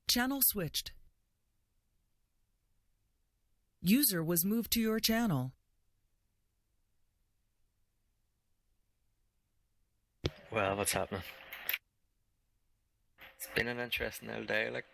Channel switched. User was moved to your channel. Well, what's happening? It's been an interesting old day, like.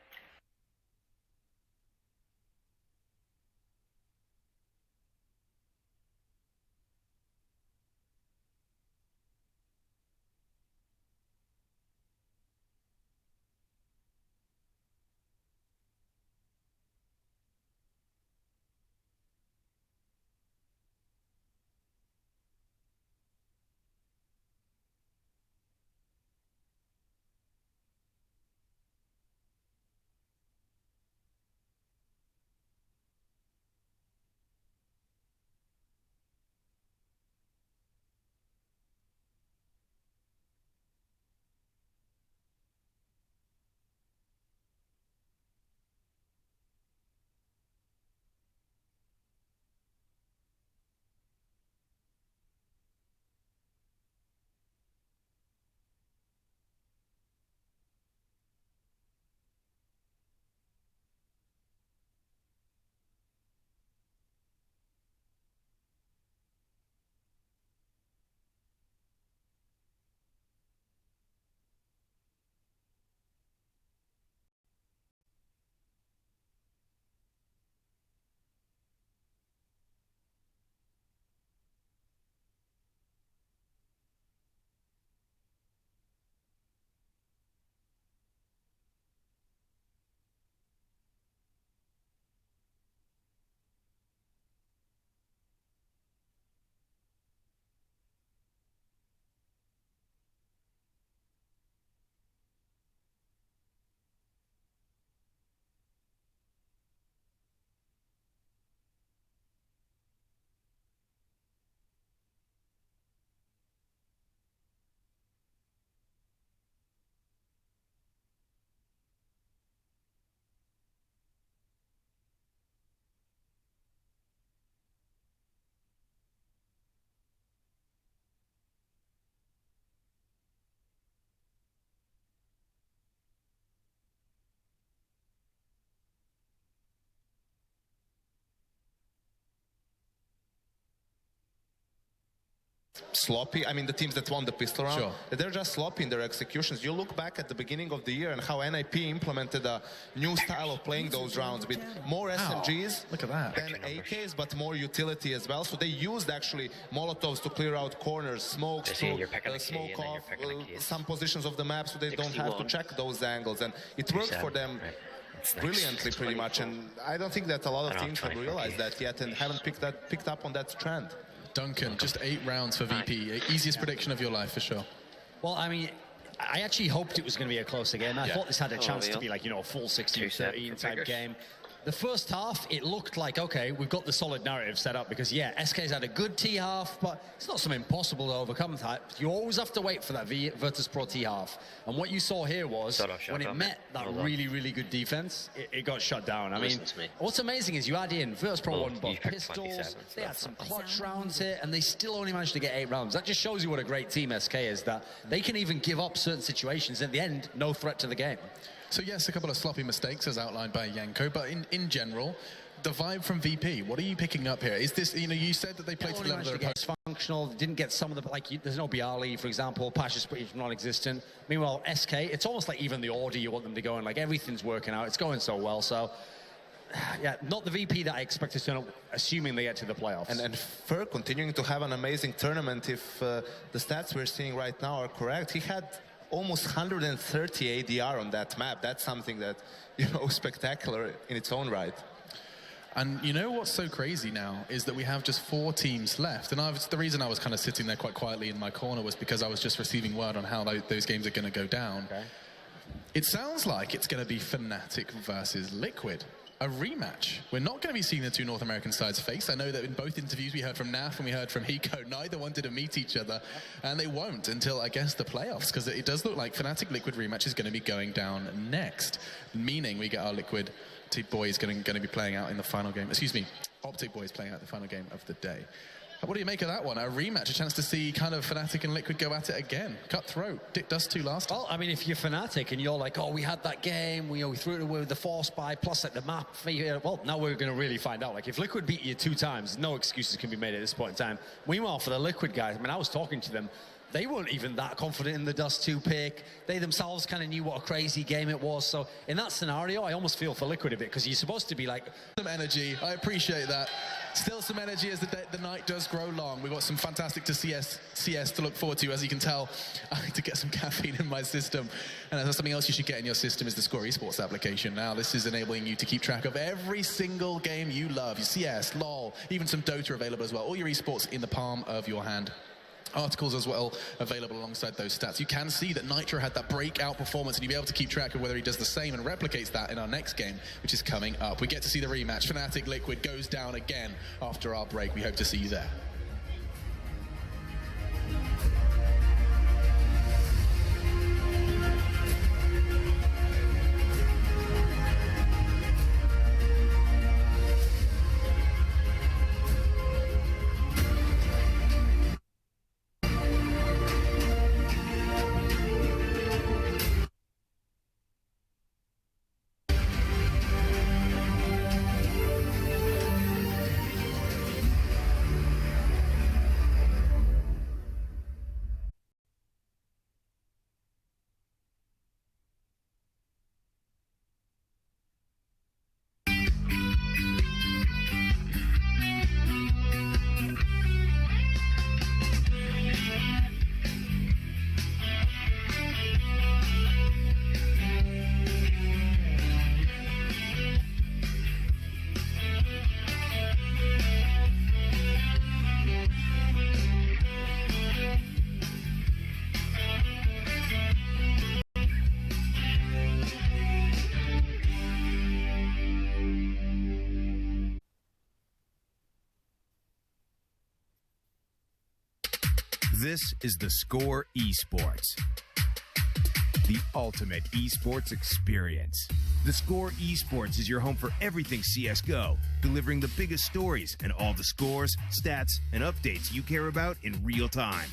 Sloppy. I mean, the teams that won the pistol round, Sure. they're just sloppy in their executions. You look back at the beginning of the year and how NIP implemented a new style of playing those rounds with more SMGs Look at that. than AKs, but more utility as well. So they used actually Molotovs to clear out corners, smokes They say to you're picking a key smoke and then off you're picking a key. some positions of the map so they don't have to 61. check those angles. And it worked for them Right. It's next. brilliantly, It's pretty much. 24. And I don't think that a lot of Around teams have 24 realized keys. that yet and haven't picked up on that trend. Duncan, just 8 rounds for VP. Easiest prediction of your life, for sure. Well, I mean, I actually hoped it was going to be a closer game. I thought this had a chance to be like, you know, a full 16-13 type game. The first half, it looked like, okay, we've got the solid narrative set up because, yeah, SK's had a good T-half, but it's not something impossible to overcome. You always have to wait for that Virtus Pro T-half. And what you saw here was, when it met that really, really good defense, it got shut down. I mean, what's amazing is you add in Virtus Pro won both pistols, they had some clutch rounds here, and they still only managed to get 8 rounds. That just shows you what a great team SK is, that they can even give up certain situations. In the end, no threat to the game. So yes, a couple of sloppy mistakes as outlined by Yanko, but in general, the vibe from VP, what are you picking up here? Is this, you know, you said that they played to the level of their opponent. Functional, didn't get some of the, like, there's no Bialy, for example, Pasha's pretty non-existent. Meanwhile, SK, it's almost like even the order you want them to go in, like everything's working out, it's going so well, so yeah, not the VP that I expected to, assuming they get to the playoffs. And Fur continuing to have an amazing tournament if the stats we're seeing right now are correct. He had almost 130 ADR on that map. That's something that, you know, spectacular in its own right. And you know what's so crazy now is that we have just 4 teams left. And the reason I was kind of sitting there quite quietly in my corner was because I was just receiving word on how those games are going to go down. Okay. It sounds like it's going to be Fnatic versus Liquid. A rematch. We're not going to be seeing the 2 North American sides face. I know that in both interviews we heard from NAF and we heard from Hiko, neither wanted to meet each other, and they won't until, I guess, the playoffs, because it does look like Fnatic Liquid rematch is going to be going down next, meaning we get our Liquid boys going to be playing out in the final game. Excuse me, Optic boys playing out the final game of the day. What do you make of that one? A rematch, a chance to see kind of Fnatic and Liquid go at it again. Cutthroat. Dick Dust 2 last time. Well, I mean, if you're Fnatic and you're like, oh, we had that game, we threw it away with the force buy, plus like the map, well, now we're going to really find out. Like, if Liquid beat you 2 times, no excuses can be made at this point in time. Meanwhile, for the Liquid guys, I mean, I was talking to them, they weren't even that confident in the Dust 2 pick. They themselves kind of knew what a crazy game it was. So in that scenario, I almost feel for Liquid a bit, because you're supposed to be like... Some energy. I appreciate that. Still some energy as the night does grow long. We've got some fantastic CS to look forward to. As you can tell, I need to get some caffeine in my system. And that's something else you should get in your system is the Score Esports application. Now, this is enabling you to keep track of every single game you love. Your CS, LoL, even some Dota available as well. All your esports in the palm of your hand. Articles as well available alongside those stats. You can see that Nitro had that breakout performance, and you'll be able to keep track of whether he does the same and replicates that in our next game, which is coming up. We get to see the rematch. Fnatic Liquid goes down again after our break. We hope to see you there. This is the Score Esports, the ultimate esports experience. The Score Esports is your home for everything CSGO, delivering the biggest stories and all the scores, stats, and updates you care about in real time.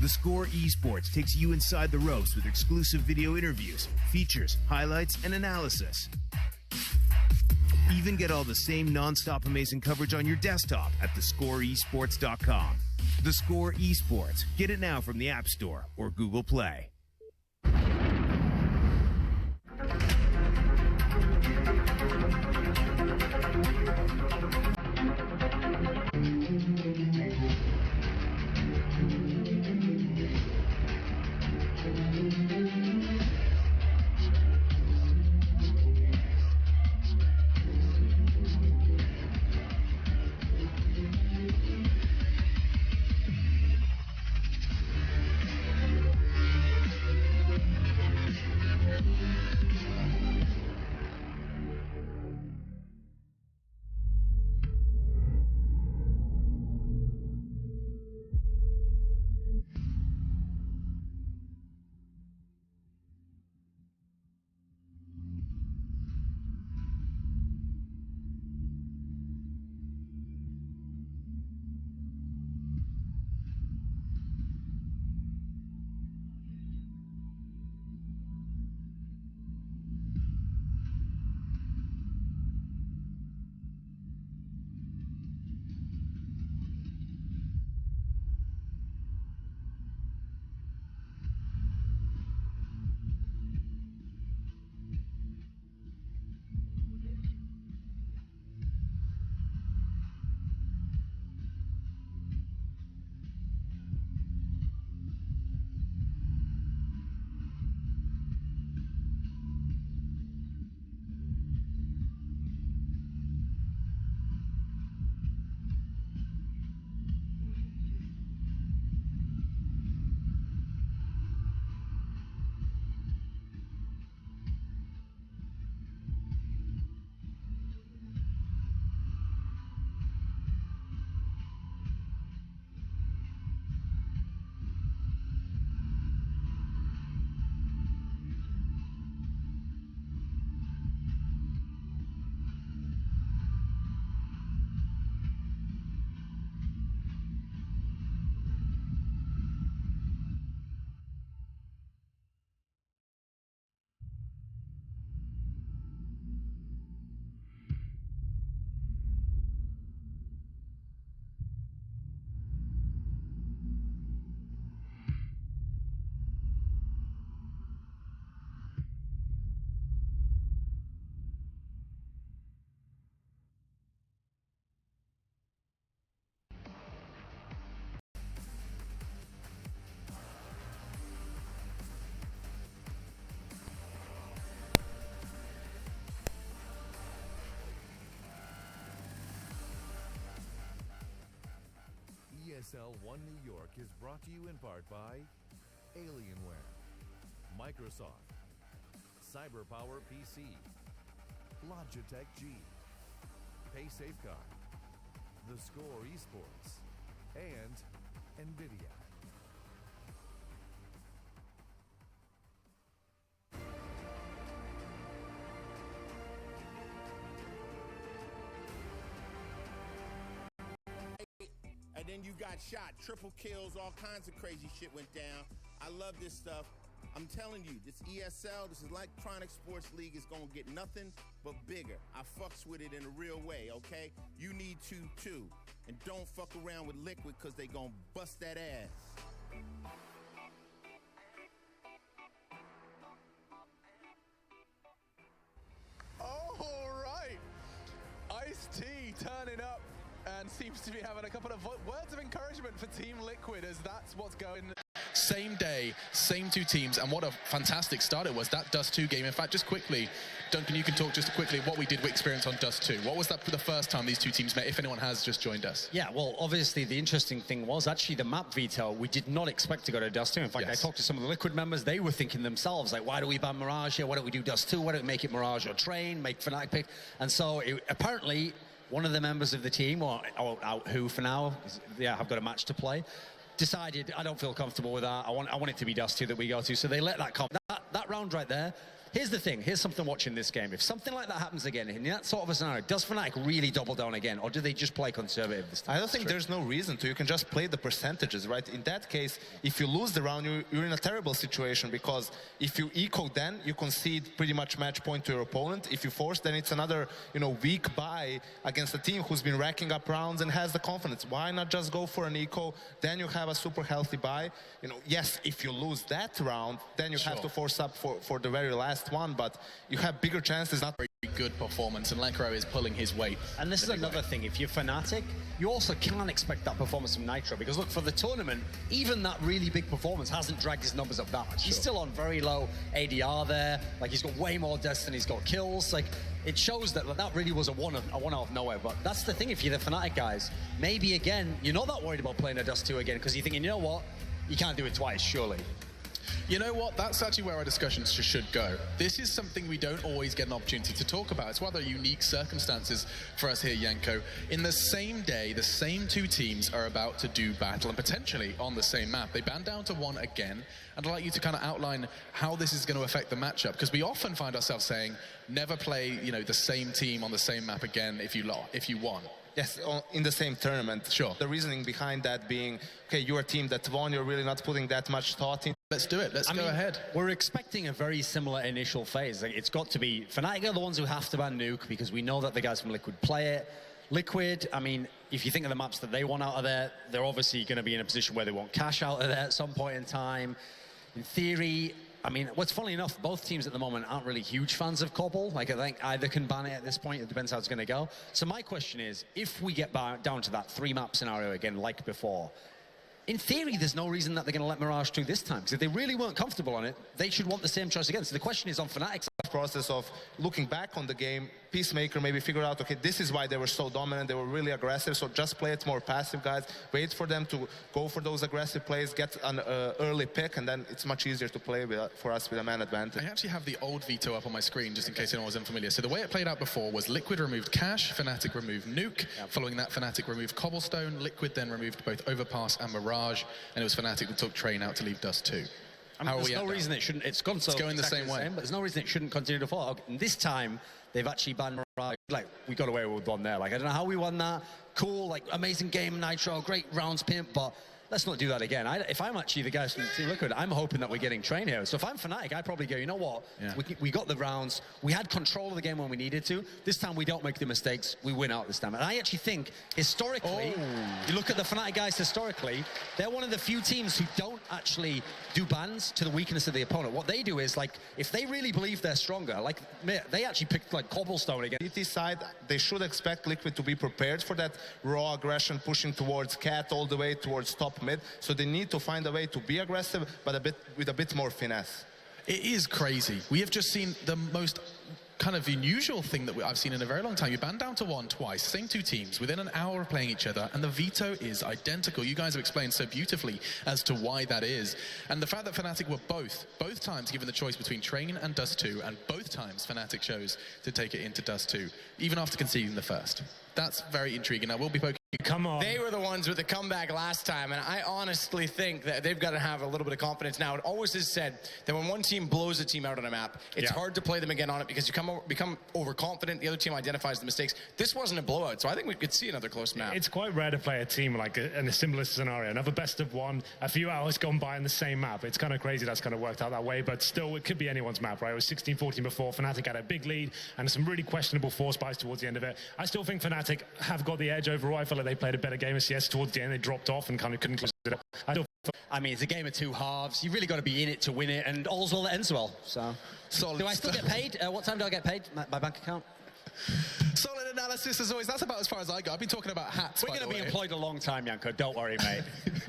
The Score Esports takes you inside the ropes with exclusive video interviews, features, highlights, and analysis. Even get all the same non-stop amazing coverage on your desktop at thescoreesports.com. The Score Esports. Get it now from the App Store or Google Play. ESL One New York is brought to you in part by Alienware, Microsoft, CyberPower PC, Logitech G, PaySafeCard, The Score Esports, and NVIDIA. And then you got shot, triple kills, all kinds of crazy shit went down. I love this stuff. I'm telling you, this ESL, this Electronic Sports League is gonna get nothing but bigger. I fucks with it in a real way, okay? You need to too. And don't fuck around with Liquid, cause they gonna bust that ass. All right. Ice-T turning up and seems to be having a couple of words of encouragement for Team Liquid as that's what's going. Same day, same two teams, and what a fantastic start it was, that Dust 2 game. In fact, just quickly, Duncan, you can talk just quickly what we did experience on Dust 2. What was that for the first time these two teams met, if anyone has just joined us? Yeah, well, obviously the interesting thing was actually the map veto. We did not expect to go to Dust 2. In fact, yes. I talked to some of the Liquid members. They were thinking themselves, like, why do we ban Mirage here? Why don't we do Dust 2? Why don't we make it Mirage or Train, make Fnatic pick? And so apparently one of the members of the team, or who for now, have got a match to play, decided, I don't feel comfortable with that. I want it to be Dust 2 that we go to. So they let that come. That round right there. Here's the thing. Here's something watching this game. If something like that happens again, in that sort of a scenario, does Fnatic really double down again? Or do they just play conservative this time? I don't think there's no reason to. You can just play the percentages, right? In that case, if you lose the round, you're in a terrible situation, because if you eco, then you concede pretty much match point to your opponent. If you force, then it's another, weak bye against a team who's been racking up rounds and has the confidence. Why not just go for an eco? Then you have a super healthy bye. Yes, if you lose that round, then you have to force up for the very last one, but you have bigger chances. Not very good performance, and Lekro is pulling his weight. And this is another thing. If you're Fnatic, you also can't expect that performance from Nitro, because look, for the tournament, even that really big performance hasn't dragged his numbers up that much. He's still on very low ADR there. Like, he's got way more deaths than he's got kills. Like, it shows that that really was a one out of nowhere. But that's the thing, if you're the Fnatic guys, maybe again, you're not that worried about playing a Dust 2 again, because you're thinking, you know what, you can't do it twice, surely. You know what? That's actually where our discussions should go. This is something we don't always get an opportunity to talk about. It's rather unique circumstances for us here, Yanko. In the same day, the same two teams are about to do battle, and potentially on the same map. They band down to one again, and I'd like you to kind of outline how this is going to affect the matchup, because we often find ourselves saying, never play, the same team on the same map again if you won. Yes, in the same tournament. Sure. The reasoning behind that being, okay, you're a team that won, you're really not putting that much thought in. Let's do it. Let's go ahead. We're expecting a very similar initial phase. It's got to be, Fnatic are the ones who have to ban Nuke, because we know that the guys from Liquid play it. Liquid, if you think of the maps that they want out of there, they're obviously going to be in a position where they want cash out of there at some point in time. In theory, what's funny enough, both teams at the moment aren't really huge fans of Cobble. Like, I think either can ban it at this point. It depends how it's going to go. So my question is, if we get down to that 3-map scenario again, like before, in theory, there's no reason that they're going to let Mirage 2 this time. Because if they really weren't comfortable on it, they should want the same choice again. So the question is on Fnatic's process of looking back on the game, Peacemaker maybe figured out, okay, this is why they were so dominant, they were really aggressive, so just play it more passive, guys. Wait for them to go for those aggressive plays, get an early pick, and then it's much easier to play for us with a man advantage. I actually have the old veto up on my screen, just in case anyone was unfamiliar. So the way it played out before was Liquid removed Cash, Fnatic removed Nuke. Following that, Fnatic removed Cobblestone. Liquid then removed both Overpass and Mirage, and it was Fnatic that took Train out to leave Dust 2. There's no reason it shouldn't. It's gone so it's going the same way. But there's no reason it shouldn't continue to fall. And this time, they've actually banned Mirage. Like, we got away with one there. Like, I don't know how we won that. Cool, like, amazing game, Nitro, great rounds, pimp, but let's not do that again. If I'm actually the guys from Team Liquid, I'm hoping that we're getting Train here. So if I'm Fnatic, I'd probably go, you know what? Yeah. We got the rounds. We had control of the game when we needed to. This time, we don't make the mistakes. We win out this time. And I actually think, historically, you look at the Fnatic guys historically, they're one of the few teams who don't actually do bans to the weakness of the opponent. What they do is, like, if they really believe they're stronger, like, they actually picked, like, Cobblestone again. CT side, they should expect Liquid to be prepared for that raw aggression, pushing towards Cat all the way towards top mid, so they need to find a way to be aggressive, but with a bit more finesse. It is crazy. We have just seen the most kind of unusual thing that I've seen in a very long time. You band down to one twice, same two teams, within an hour of playing each other, and the veto is identical. You guys have explained so beautifully as to why that is. And the fact that Fnatic were both times given the choice between Train and Dust 2, and both times Fnatic chose to take it into Dust 2, even after conceding the first. That's very intriguing. I will be poking. Come on. They were the ones with the comeback last time, and I honestly think that they've got to have a little bit of confidence now. It always is said that when one team blows a team out on a map, it's hard to play them again on it because you become overconfident. The other team identifies the mistakes. This wasn't a blowout, so I think we could see another close map. It's quite rare to play a team like in a similar scenario. Another best of one, a few hours gone by in the same map. It's kind of crazy that's kind of worked out that way, but still, it could be anyone's map, right? It was 16-14 before. Fnatic had a big lead and some really questionable force buys towards the end of it. I still think Fnatic have got the edge overall. I feel like they played a better game of CS towards the end. They dropped off and kind of couldn't close it up. I mean, it's a game of two halves. You really got to be in it to win it, and all's well that ends well. So, solid. Do I still get paid? What time do I get paid? My bank account? Solid analysis as always. That's about as far as I go. I've been talking about hats. We're going to be employed a long time, Yanko. Don't worry, mate.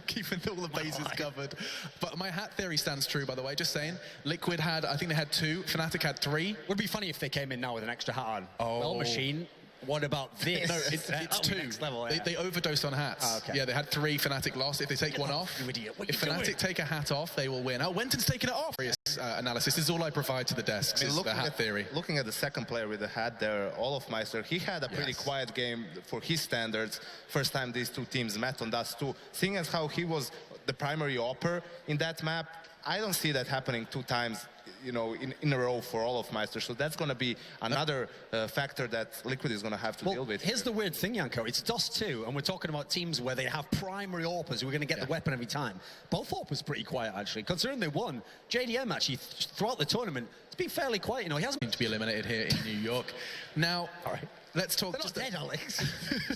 Keeping all the bases covered. But my hat theory stands true, by the way. Just saying. Liquid had, I think they had 2. Fnatic had 3. Would be funny if they came in now with an extra hat on. Oh. Well, machine. What about this? No, it's 2. Next level, yeah. They overdosed on hats. Oh, okay. Yeah, they had 3. Fnatic lost. If they take one off, if Fnatic take a hat off, they will win. Oh, Wenton's taking it off. Analysis. This is all I provide to the desks. I mean, the hat theory. Looking at the second player with the hat there, Olofmeister, he had a pretty quiet game for his standards. First time these two teams met on Dust 2. Seeing as how he was the primary opper in that map, I don't see that happening 2 times, you know, in a row for Olofmeister. So that's going to be another factor that Liquid is going to have to deal with. Here's the weird thing, Yanko. It's Dust 2, and we're talking about teams where they have primary AWPers who are going to get the weapon every time. Both AWPers pretty quiet, actually. Considering they won, JDM actually, throughout the tournament, it's been fairly quiet. You know, he hasn't to be eliminated here in New York. Now, all right. Let's talk. They're not dead, Alex.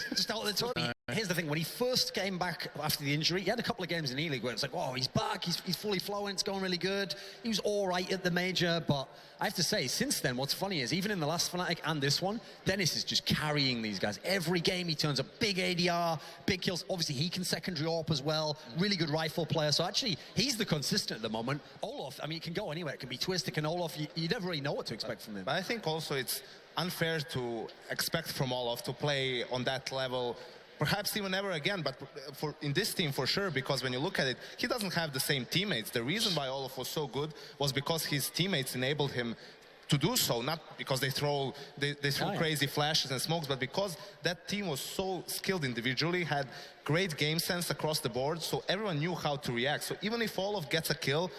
Just out of the tournament. Here's the thing: when he first came back after the injury, he had a couple of games in E-League where it's like, oh, he's back, he's fully flowing, it's going really good. He was all right at the major, but I have to say, since then, what's funny is even in the last Fnatic and this one, Dennis is just carrying these guys. Every game he turns up, big ADR, big kills. Obviously, he can secondary AWP as well. Really good rifle player. So actually, he's the consistent at the moment. Olof, I mean, it can go anywhere. It can be Twist, it can Olof. You never really know what to expect from him. But I think also it's unfair to expect from Olof to play on that level, perhaps even ever again, but in this team for sure, because when you look at it, he doesn't have the same teammates. The reason why Olof was so good was because his teammates enabled him to do so, not because they threw crazy flashes and smokes, but because that team was so skilled individually, had great game sense across the board, so everyone knew how to react. So even if Olof gets a kill,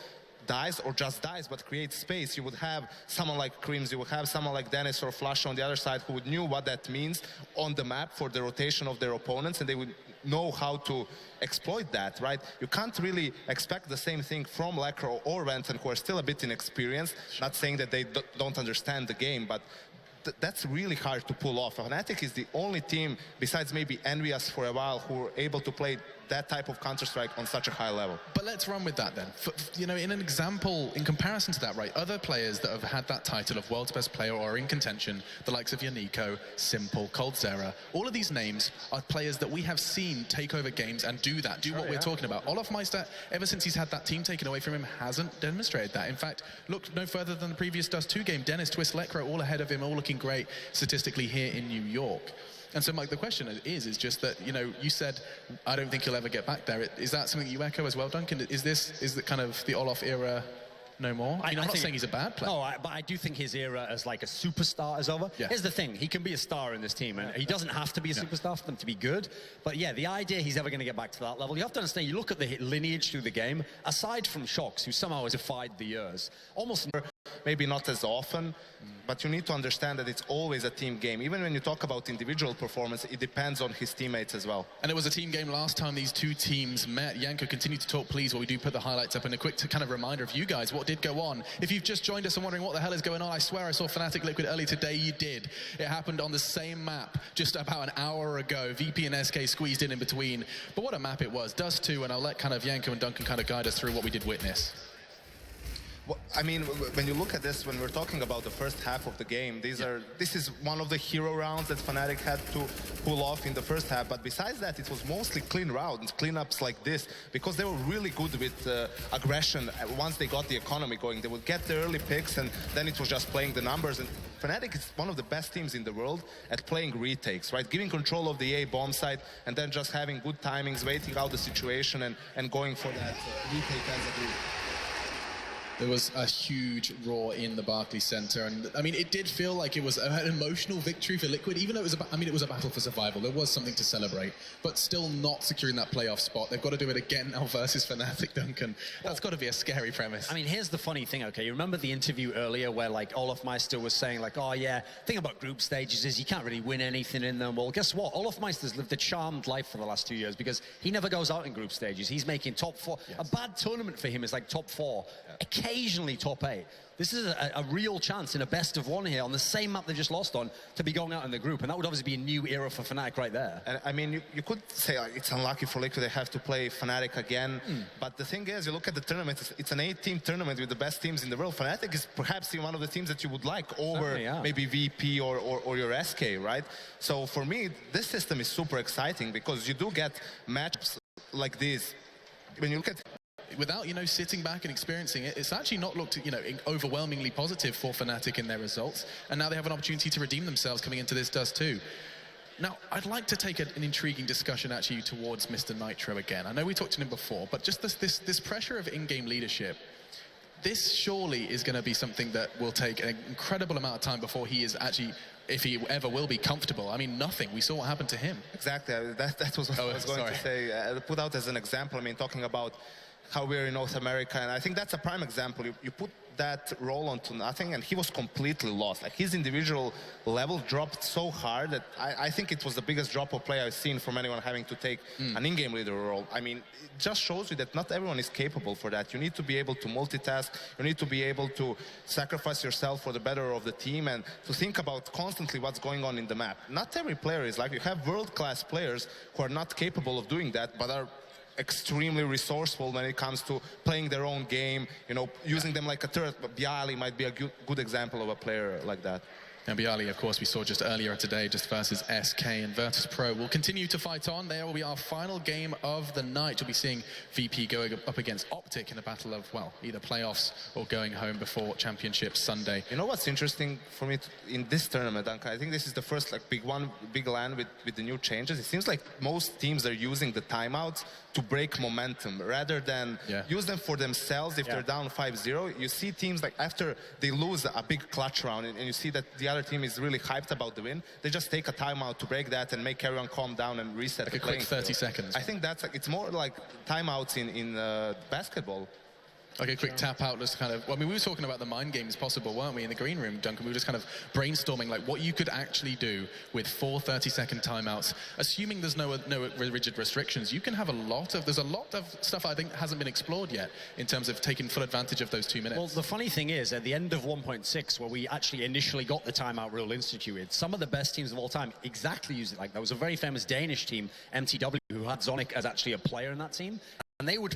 dies or just dies but creates space, you would have someone like Creams, you would have someone like Dennis or Flash on the other side who would knew what that means on the map for the rotation of their opponents, and they would know how to exploit that, right? You can't really expect the same thing from Lekro or Wenton, who are still a bit inexperienced. Not saying that they don't understand the game, but that's really hard to pull off. Fnatic is the only team, besides maybe Envious for a while, who are able to play that type of Counter-Strike on such a high level. But let's run with that then. You know, in an example, in comparison to that, right, other players that have had that title of World's Best Player or are in contention, the likes of Yannico, Simple, Coldzera, all of these names are players that we have seen take over games and do that, what we're talking about. Olofmeister, ever since he's had that team taken away from him, hasn't demonstrated that. In fact, look no further than the previous Dust 2 game. Dennis, Twist, Lekro, all ahead of him, all looking great statistically here in New York. And so, Mike, the question is just that, you know, you said, I don't think he'll ever get back there. Is that something you echo as well, Duncan? Is the kind of the Olof era no more? I mean, I'm not saying he's a bad player. No, but I do think his era as like a superstar is over. Yeah. Here's the thing, he can be a star in this team, and he doesn't have to be a superstar for them to be good. But yeah, the idea he's ever going to get back to that level, you have to understand, you look at the lineage through the game, aside from Shox, who somehow has defied the years, almost... Maybe not as often, but you need to understand that it's always a team game. Even when you talk about individual performance, it depends on his teammates as well. And it was a team game last time these two teams met. Yanko, continue to talk, please, while we do put the highlights up. And a quick kind of reminder of you guys, what did go on. If you've just joined us and wondering what the hell is going on, I swear I saw Fnatic Liquid early today. You did. It happened on the same map just about an hour ago. VP and SK squeezed in between. But what a map it was. Dust 2, and I'll let kind of Yanko and Duncan kind of guide us through what we did witness. I mean, when you look at this, when we're talking about the first half of the game, this is one of the hero rounds that Fnatic had to pull off in the first half. But besides that, it was mostly clean rounds, cleanups like this, because they were really good with aggression. Once they got the economy going, they would get the early picks, and then it was just playing the numbers. And Fnatic is one of the best teams in the world at playing retakes, right? Giving control of the A bomb site, and then just having good timings, waiting out the situation, and going for that retake as a group. There was a huge roar in the Barclays Center, and I mean, it did feel like it was an emotional victory for Liquid, even though it was it was a battle for survival. There was something to celebrate, but still not securing that playoff spot. They've got to do it again now versus Fnatic, Duncan. That's got to be a scary premise. I mean, here's the funny thing, okay? You remember the interview earlier where, like, Olofmeister was saying, like, oh, yeah, the thing about group stages is you can't really win anything in them. Well, guess what? Olofmeister's lived a charmed life for the last 2 years because he never goes out in group stages. He's making top 4. Yes. A bad tournament for him is like top 4. Yeah. Occasionally top 8. This is a real chance in a best of 1 here on the same map they just lost on to be going out in the group, and that would obviously be a new era for Fnatic right there. And I mean, you could say it's unlucky for Liquid they have to play Fnatic again, but the thing is, you look at the tournament, it's an 8-team tournament with the best teams in the world. Fnatic is perhaps one of the teams that you would like over maybe VP or your SK, right? So for me, this system is super exciting because you do get matchups like this. When you look at without, sitting back and experiencing it, it's actually not looked, overwhelmingly positive for Fnatic in their results. And now they have an opportunity to redeem themselves coming into this Dust 2. Now, I'd like to take an intriguing discussion actually towards Mr. Nitro again. I know we talked to him before, but just this pressure of in-game leadership, this surely is going to be something that will take an incredible amount of time before he is actually, if he ever will be comfortable. I mean, nothing. We saw what happened to him. Exactly. That was what I was going to say. Put out as an example, I mean, talking about how we're in North America, and I think that's a prime example. You put that role onto nothing, and he was completely lost. Like, his individual level dropped so hard that I think it was the biggest drop of play I've seen from anyone having to take an in-game leader role. I mean, it just shows you that not everyone is capable for that. You need to be able to multitask. You need to be able to sacrifice yourself for the better of the team and to think about constantly what's going on in the map. Not every player is like, you have world-class players who are not capable of doing that, but are extremely resourceful when it comes to playing their own game, using them like a turret. But Bialy might be a good example of a player like that. And Bialy, of course, we saw just earlier today, just versus SK, and Virtus.pro will continue to fight on. There will be our final game of the night. You'll be seeing VP going up against Optic in a battle of, well, either playoffs or going home before Championship Sunday. You know what's interesting for me in this tournament, Duncan? I think this is the first big LAN with the new changes. It seems like most teams are using the timeouts to break momentum rather than use them for themselves. If they're down 5-0, you see teams like after they lose a big clutch round and you see that the other team is really hyped about the win, they just take a timeout to break that and make everyone calm down and reset. Like a quick 30 seconds. I think that's it's more like timeouts in basketball. Like a quick tap out, just kind of, well, I mean, we were talking about the mind games possible, weren't we, in the green room, Duncan? We were just kind of brainstorming like what you could actually do with 4 30-second timeouts, assuming there's no rigid restrictions. You can have there's a lot of stuff I think hasn't been explored yet in terms of taking full advantage of those 2 minutes. Well, the funny thing is, at the end of 1.6, where we actually initially got the timeout rule instituted, some of the best teams of all time exactly used it. Like, there was a very famous Danish team, MTW, who had Zonic as actually a player in that team, and they would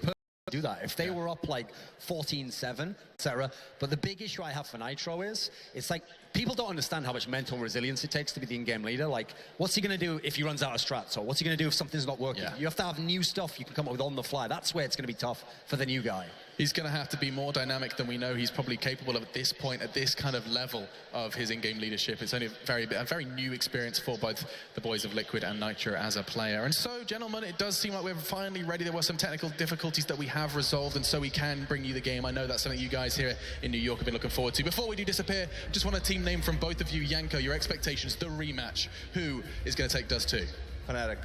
do that if they were up like 14-7, etc. But the big issue I have for Nitro is, it's like, people don't understand how much mental resilience it takes to be the in-game leader. Like, what's he going to do if he runs out of strats? Or what's he going to do if something's not working? You have to have new stuff you can come up with on the fly. That's where it's going to be tough for the new guy. He's going to have to be more dynamic than we know he's probably capable of at this point, at this kind of level of his in-game leadership. It's only a very new experience for both the boys of Liquid and Nitro as a player. And so, gentlemen, it does seem like we're finally ready. There were some technical difficulties that we have resolved, and so we can bring you the game. I know that's something you guys here in New York have been looking forward to. Before we do disappear, just want a team name from both of you. Yanko, your expectations, the rematch. Who is going to take Dust 2? Fnatic.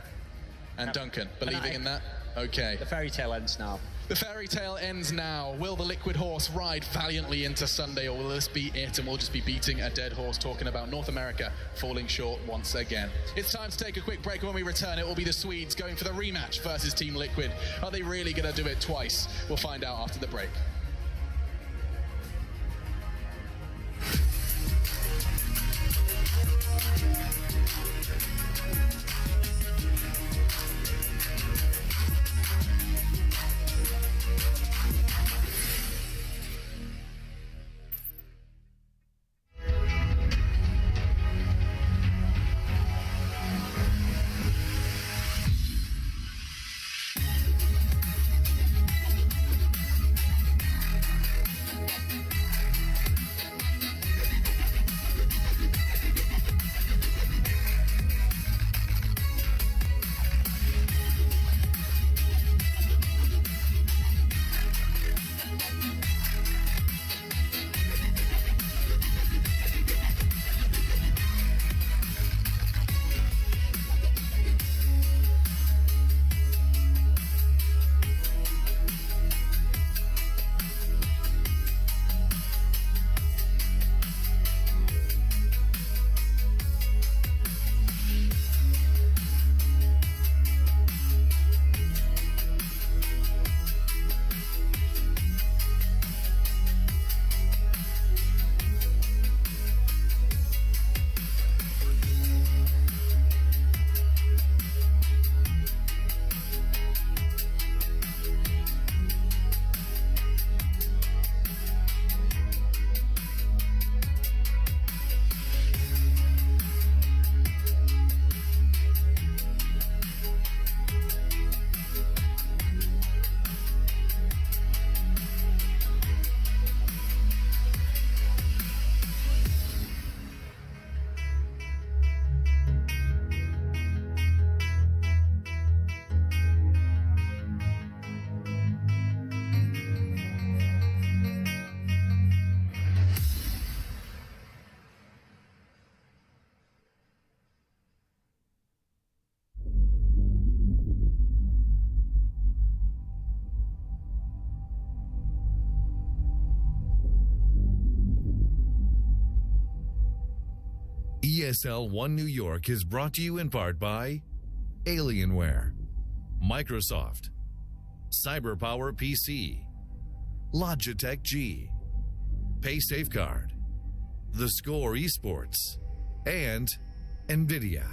And Duncan, believing in that? Okay. The fairy tale ends now. The fairy tale ends now. Will the Liquid horse ride valiantly into Sunday, or will this be it and we'll just be beating a dead horse, talking about North America falling short once again? It's time to take a quick break, and when we return it will be the Swedes going for the rematch versus Team Liquid. Are they really going to do it twice? We'll find out after the break. ESL One New York is brought to you in part by Alienware, Microsoft, CyberPower PC, Logitech G, Pay Safeguard, The Score Esports, and NVIDIA.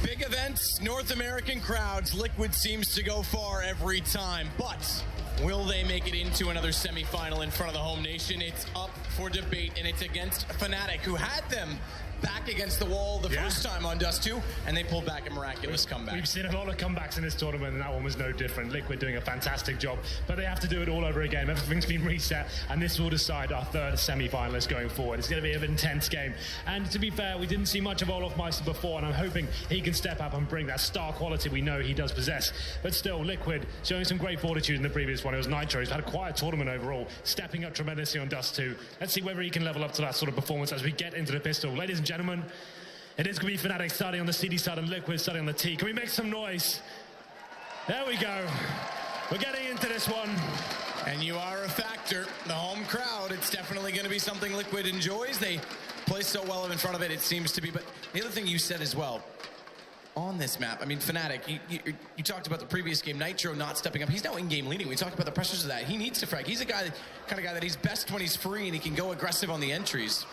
Big events, North American crowds, Liquid seems to go far every time, but will they make it into another semifinal in front of the home nation? It's up for debate, and it's against Fnatic, who had them back against the wall the first time on Dust 2, and they pulled back a miraculous comeback. We've seen a lot of comebacks in this tournament, and that one was no different. Liquid doing a fantastic job, but they have to do it all over again. Everything's been reset, and this will decide our third semi-finalist going forward. It's going to be an intense game, and to be fair, we didn't see much of Olofmeister before, and I'm hoping he can step up and bring that star quality we know he does possess. But still, Liquid showing some great fortitude in the previous one. It was Nitro. He's had a quiet tournament overall, stepping up tremendously on Dust 2. Let's see whether he can level up to that sort of performance as we get into the pistol. Ladies and gentlemen, it is going to be Fnatic starting on the CD side and Liquid starting on the T. Can we make some noise? There we go. We're getting into this one. And you are a factor. The home crowd, it's definitely going to be something Liquid enjoys. They play so well in front of it, it seems to be. But the other thing you said as well, on this map, I mean, Fnatic, you talked about the previous game, Nitro not stepping up. He's now in-game leading. We talked about the pressures of that. He needs to frag. He's a kind of guy that he's best when he's free and he can go aggressive on the entries.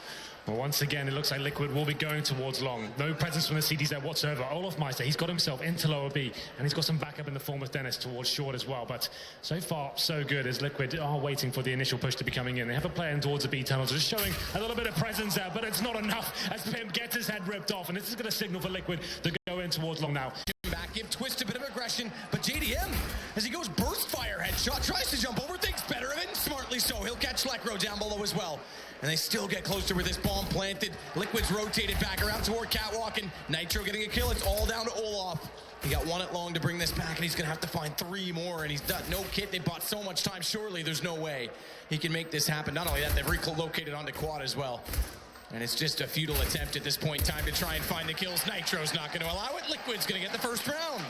Well, once again, it looks like Liquid will be going towards long. No presence from the CDs there whatsoever. Olofmeister, he's got himself into lower B, and he's got some backup in the form of Dennis towards short as well. But so far, so good as Liquid are waiting for the initial push to be coming in. They have a player in towards the B tunnel, just showing a little bit of presence there, but it's not enough as Pimp gets his head ripped off, and this is going to signal for Liquid to go in towards long now. Back, give Twist a bit of aggression, but JDM, as he goes burst fire headshot, tries to jump over, thinks better of it, and smartly so. He'll catch Lekro down below as well. And they still get closer with this bomb planted. Liquid's rotated back around toward Catwalk, and Nitro getting a kill. It's all down to Olaf. He got one at long to bring this back, and he's going to have to find 3 more, and he's done. No kit. They bought so much time. Surely there's no way he can make this happen. Not only that, they've relocated onto quad as well. And it's just a futile attempt at this point in time to try and find the kills. Nitro's not going to allow it. Liquid's going to get the first round.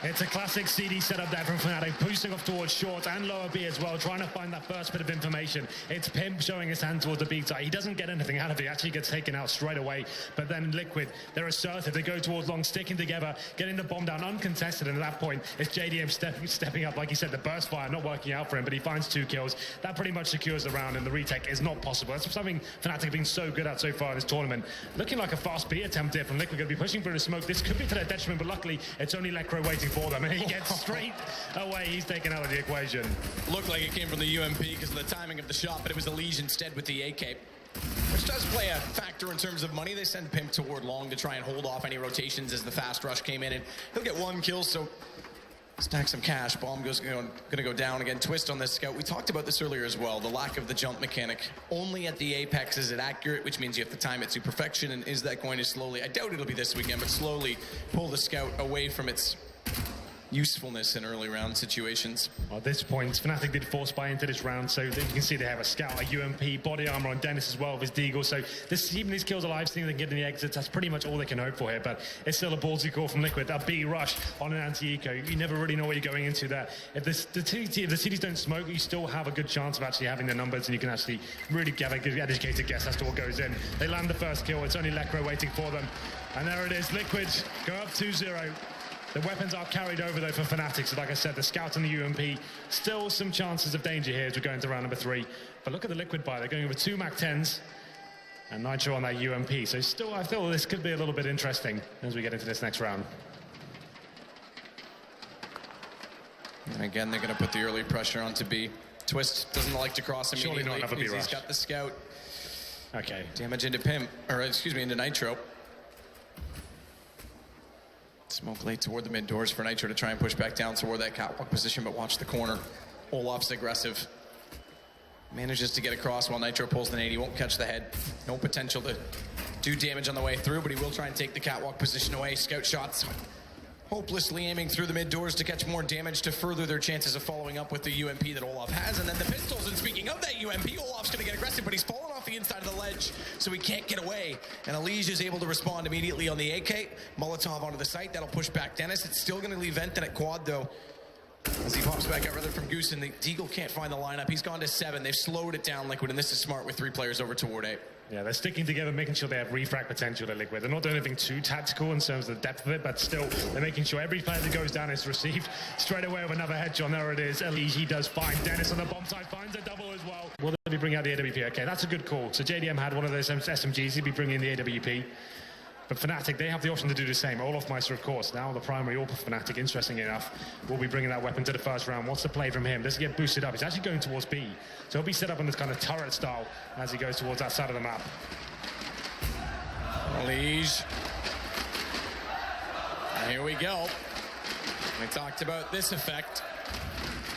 It's a classic CD setup there from Fnatic, pushing off towards short and lower B as well, trying to find that first bit of information. It's Pimp showing his hand towards the B side. He doesn't get anything out of it. He actually gets taken out straight away. But then Liquid, they're assertive. They go towards long, sticking together, getting the bomb down uncontested. And at that point, it's JDM stepping up. Like you said, the burst fire not working out for him, but he finds 2 kills. That pretty much secures the round, and the retake is not possible. That's something Fnatic have been so good at so far in this tournament. Looking like a fast B attempt here from Liquid. Going to be pushing through the smoke. This could be to their detriment, but luckily, it's only Lekro waiting for them. And he gets straight away. He's taken out of the equation. Looked like it came from the UMP because of the timing of the shot, but it was Elige instead with the AK, which does play a factor in terms of money. They send Pimp toward long to try and hold off any rotations as the fast rush came in, and he'll get 1 kill, so stack some cash. Bomb goes going to go down again. Twist on this scout. We talked about this earlier as well, the lack of the jump mechanic. Only at the apex is it accurate, which means you have to time it to perfection, and is that going to slowly, I doubt it'll be this weekend, but slowly pull the scout away from its usefulness in early round situations. At this point, Fnatic did force buy into this round, so you can see they have a scout, a UMP, body armor on Dennis as well with his deagle. So even these kills alive, seeing they can get in the exits, that's pretty much all they can hope for here. But it's still a ballsy call from Liquid. That B rush on an anti-eco, you never really know what you're going into there. If the CDs don't smoke, you still have a good chance of actually having the numbers, and you can actually really get a good educated guess as to what goes in. They land the first kill. It's only Lekro waiting for them. And there it is. Liquid go up 2-0. The weapons are carried over, though, for Fnatic. So, like I said, the Scout and the UMP, still some chances of danger here as we go into round number 3. But look at the Liquid buy. They're going over 2 MAC-10s and Nitro on that UMP. So still, I feel this could be a little bit interesting as we get into this next round. And again, they're going to put the early pressure onto B. Twist doesn't like to cross immediately. Surely not have a B rush. He's got the Scout. Okay. Damage into Pimp, or excuse me, into Nitro. Smoke late toward the mid doors for Nitro to try and push back down toward that catwalk position, but watch the corner. Olaf's aggressive. Manages to get across while Nitro pulls the nade. He won't catch the head. No potential to do damage on the way through, but he will try and take the catwalk position away. Scout shots hopelessly aiming through the mid doors to catch more damage to further their chances of following up with the UMP that Olaf has. And then the pistols, and speaking of that UMP, Olaf's going to get aggressive, but he's fallen off the inside of the ledge, so he can't get away. And Elige is able to respond immediately on the AK. Molotov onto the site. That'll push back Dennis. It's still going to leave Venton at quad, though, as he pops back out rather from Goosen. The Deagle can't find the lineup. He's gone to 7. They've slowed it down, Liquid, and this is smart with 3 players over toward 8. Yeah, they're sticking together, making sure they have refrag potential at Liquid. They're not doing anything too tactical in terms of the depth of it, but still, they're making sure every player that goes down is received straight away with another headshot. There it is. Elige, he does find Dennis on the bomb side, finds a double as well. Will they bring out the AWP? Okay, that's a good call. So JDM had one of those SMGs. He'd be bringing the AWP. But Fnatic, they have the option to do the same. Olaf Meister, of course, now the primary AWP for Fnatic, interestingly enough, will be bringing that weapon to the first round. What's the play from him? Does he get boosted up? He's actually going towards B. So he'll be set up in this kind of turret style as he goes towards that side of the map. Elige. Here we go. We talked about this effect.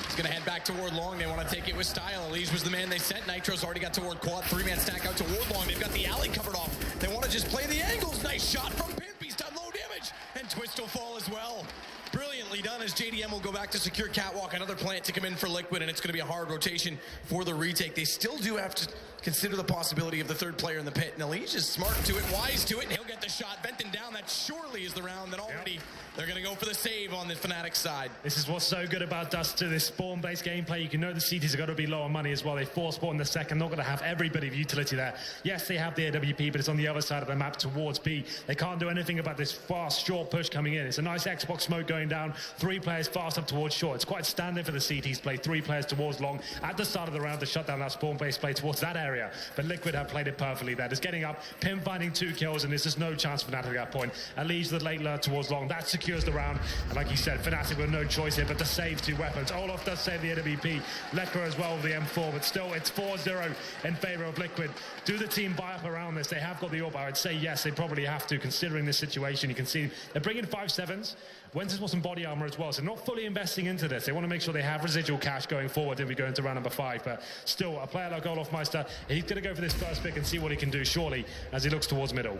He's going to head back toward long. They want to take it with style. Elige was the man they sent. Nitro's already got toward quad. 3-man stack out toward long. They've got the alley covered off. They want to just play the angles. Nice shot from Pimp. He's done low damage. And Twist will fall as well. Brilliantly done as JDM will go back to secure Catwalk. Another plant to come in for Liquid, and it's going to be a hard rotation for the retake. They still do have to consider the possibility of the third player in the pit. And Elige is smart to it, wise to it, and he'll get the shot. Venton down. That surely is the round that already they're going to go for the save on the Fnatic side. This is what's so good about Dust to this spawn-based gameplay. You can know the CTs are going to be low on money as well. They force spawn in the second. Not going to have every bit of utility there. Yes, they have the AWP, but it's on the other side of the map towards B. They can't do anything about this fast, short push coming in. It's a nice Xbox smoke going down. 3 players fast up towards short. It's quite standard for the CTs play 3 players towards long at the start of the round to shut down that spawn-based play towards that area. But Liquid have played it perfectly there. Just getting up, Pim finding 2 kills, and there's just no chance for Fnatic at that point. Elige the late lure towards long. That secures the round. And like you said, Fnatic with no choice here but to save 2 weapons. Olaf does save the AWP. Lekra as well with the M4, but still it's 4-0 in favor of Liquid. Do the team buy up around this? They have got the AWP. I would say yes, they probably have to, considering this situation. You can see they're bringing 5-7s. Wentz's got some body armor as well, so not fully investing into this. They want to make sure they have residual cash going forward if we go into round number 5. But still, a player like Olaf Meister, he's going to go for this first pick and see what he can do, surely, as he looks towards middle.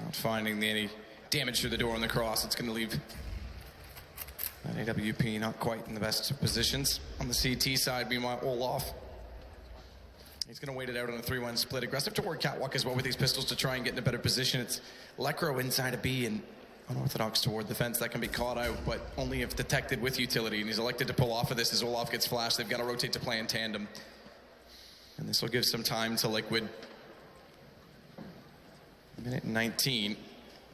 Not finding any damage through the door on the cross. It's going to leave that AWP not quite in the best positions. On the CT side, meanwhile, Olaf, he's going to wait it out on a 3-1 split. Aggressive toward Catwalk as well with these pistols to try and get in a better position. It's Lekro inside of B and unorthodox toward the fence. That can be caught out, but only if detected with utility. And he's elected to pull off of this as Olaf gets flashed. They've got to rotate to play in tandem. And this will give some time to Liquid. Minute 19.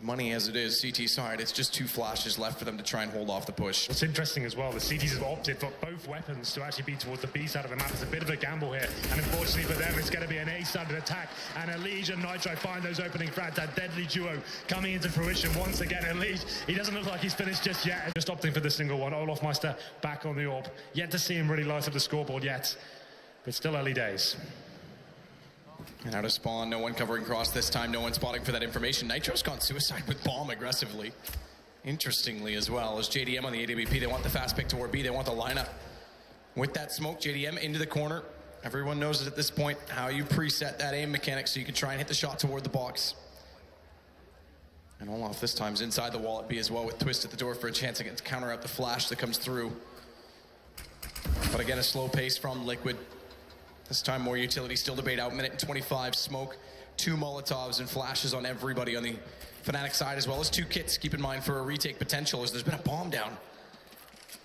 Money as it is, CT side, it's just 2 flashes left for them to try and hold off the push. What's interesting as well, the CTs have opted for both weapons to actually be towards the B side of the map. It's a bit of a gamble here, and unfortunately for them, it's going to be an A-sided attack. And Elige and Nitro find those opening frags. That deadly duo coming into fruition once again. Elige, he doesn't look like he's finished just yet. Just opting for the single one. Olaf Meister back on the AWP. Yet to see him really light up the scoreboard yet, but still early days. And out of spawn, no one covering cross this time, no one spotting for that information. Nitro's gone suicide with bomb aggressively. Interestingly as well, as JDM on the AWP, they want the fast pick toward B, they want the lineup. With that smoke, JDM into the corner. Everyone knows it at this point, how you preset that aim mechanic so you can try and hit the shot toward the box. And Olaf this time's inside the wall at B as well with Twist at the door for a chance to counter out the flash that comes through. But again, a slow pace from Liquid. This time more utility, still debate out, minute and 25, smoke, 2 Molotovs and flashes on everybody on the Fnatic side, as well as 2 kits. Keep in mind for a retake potential, as there's been a bomb down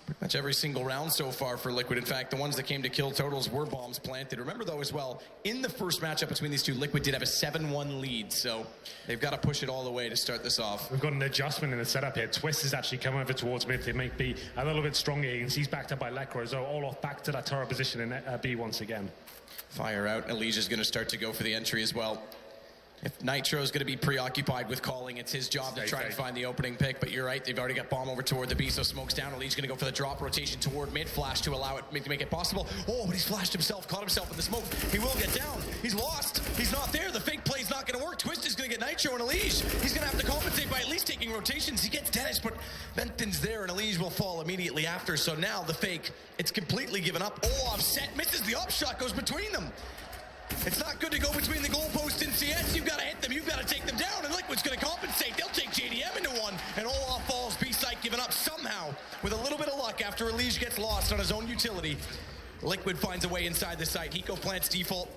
pretty much every single round so far for Liquid. In fact, the ones that came to kill totals were bombs planted. Remember though as well, in the first matchup between these two, Liquid did have a 7-1 lead, so they've got to push it all the way to start this off. We've got an adjustment in the setup here. Twist is actually coming over towards mid. They might be a little bit stronger. He's backed up by Lekra, so Olaf back to that turret position in B once again. Fire out. Elige is going to start to go for the entry as well. If Nitro is going to be preoccupied with calling, it's his job to try and find the opening pick. But you're right, they've already got bomb over toward the B, so smoke's down. Elige's going to go for the drop rotation toward mid, flash to allow it to make it possible. Oh, but he's flashed himself, caught himself in the smoke. He will get down. He's lost. He's not there. The fake play's not going to work. Twist is going to get Nitro and Elige. He's going to have to compensate by at least taking rotations. He gets Dennis, but Benton's there, and Elige will fall immediately after. So now the fake, it's completely given up. Olaf set, misses the up shot, goes between them. It's not good to go between the goalpost and CS. You've got to hit them. You've got to take them down. And Liquid's going to compensate. They'll take JDM into one. And Olaf falls with a little bit of luck after Elige gets lost on his own utility. Liquid finds a way inside the site. Hiko plants default.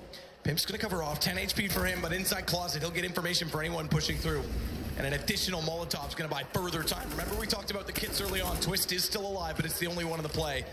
Pimp's going to cover off. 10 HP for him, but inside closet, he'll get information for anyone pushing through. And an additional Molotov's going to buy further time. Remember, we talked about the kits early on. Twist is still alive, but it's the only one in the play.